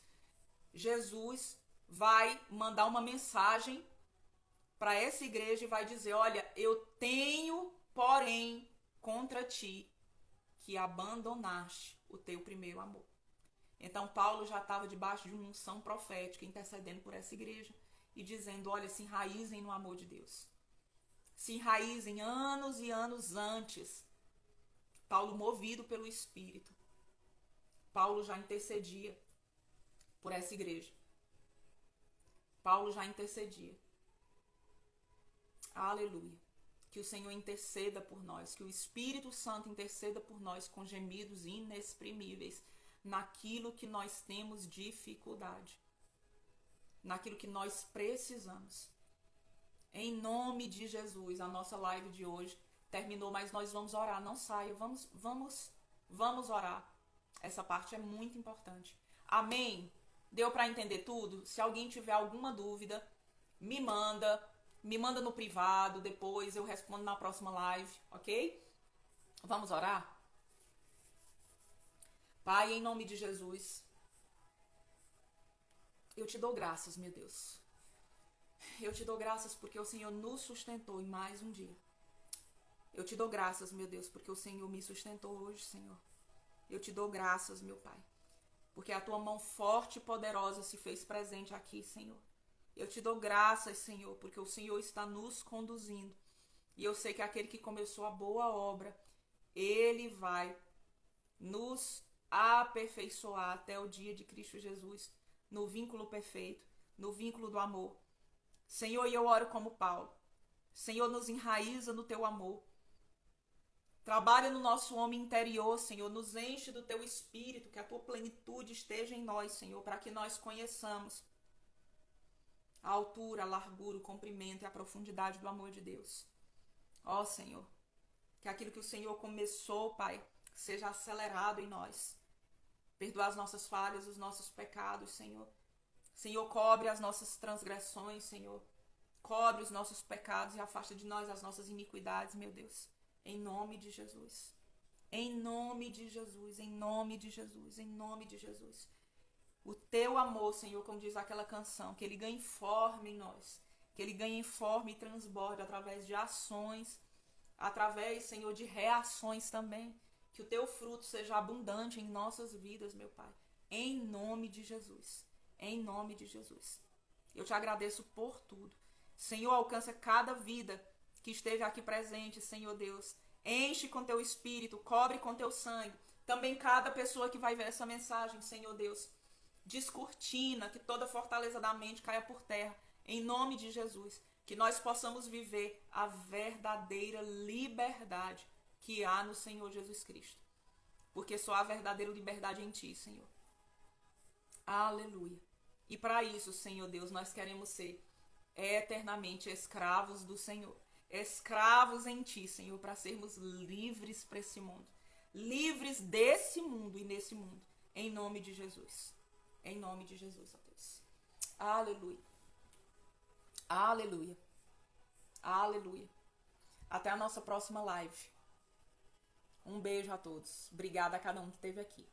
Jesus vai mandar uma mensagem para essa igreja e vai dizer: olha, eu tenho, porém, contra ti, que abandonaste o teu primeiro amor. Então Paulo já estava debaixo de uma unção profética, intercedendo por essa igreja e dizendo: olha, se enraizem no amor de Deus. Se enraizem anos e anos antes. Paulo, movido pelo Espírito, Paulo já intercedia por essa igreja. Paulo já intercedia. Aleluia. Que o Senhor interceda por nós, que o Espírito Santo interceda por nós com gemidos inexprimíveis naquilo que nós temos dificuldade, naquilo que nós precisamos. Em nome de Jesus, a nossa live de hoje terminou, mas nós vamos orar. Não saia, vamos orar. Essa parte é muito importante. Amém? Deu para entender tudo? Se alguém tiver alguma dúvida, me manda no privado, depois eu respondo na próxima live, ok? Vamos orar? Pai, em nome de Jesus, eu te dou graças, meu Deus. Eu te dou graças porque o Senhor nos sustentou em mais um dia. Eu te dou graças, meu Deus, porque o Senhor me sustentou hoje, Senhor. Eu te dou graças, meu Pai, porque a tua mão forte e poderosa se fez presente aqui, Senhor. Eu te dou graças, Senhor, porque o Senhor está nos conduzindo. E eu sei que aquele que começou a boa obra, Ele vai nos aperfeiçoar até o dia de Cristo Jesus, no vínculo perfeito, no vínculo do amor. Senhor, e eu oro como Paulo. Senhor, nos enraiza no teu amor. Trabalha no nosso homem interior, Senhor. Nos enche do teu espírito, que a tua plenitude esteja em nós, Senhor, para que nós conheçamos a altura, a largura, o comprimento e a profundidade do amor de Deus. Ó, Senhor, que aquilo que o Senhor começou, Pai, seja acelerado em nós. Perdoa as nossas falhas, os nossos pecados, Senhor. Senhor, cobre as nossas transgressões, Senhor. Cobre os nossos pecados e afasta de nós as nossas iniquidades, meu Deus. Em nome de Jesus. Em nome de Jesus, em nome de Jesus, em nome de Jesus. O teu amor, Senhor, como diz aquela canção, que ele ganhe forma em nós. Que ele ganhe forma e transborde através de ações, através, Senhor, de reações também. Que o teu fruto seja abundante em nossas vidas, meu Pai. Em nome de Jesus. Em nome de Jesus. Eu te agradeço por tudo. Senhor, alcança cada vida que esteve aqui presente, Senhor Deus. Enche com teu espírito, cobre com teu sangue. Também cada pessoa que vai ver essa mensagem, Senhor Deus. Descortina, que toda fortaleza da mente caia por terra. Em nome de Jesus. Que nós possamos viver a verdadeira liberdade que há no Senhor Jesus Cristo. Porque só há verdadeira liberdade em ti, Senhor. Aleluia. E para isso, Senhor Deus, nós queremos ser eternamente escravos do Senhor. Escravos em ti, Senhor, para sermos livres para esse mundo. Livres desse mundo e nesse mundo. Em nome de Jesus. Em nome de Jesus, ó Deus. Aleluia. Aleluia. Aleluia. Até a nossa próxima live. Um beijo a todos. Obrigada a cada um que esteve aqui.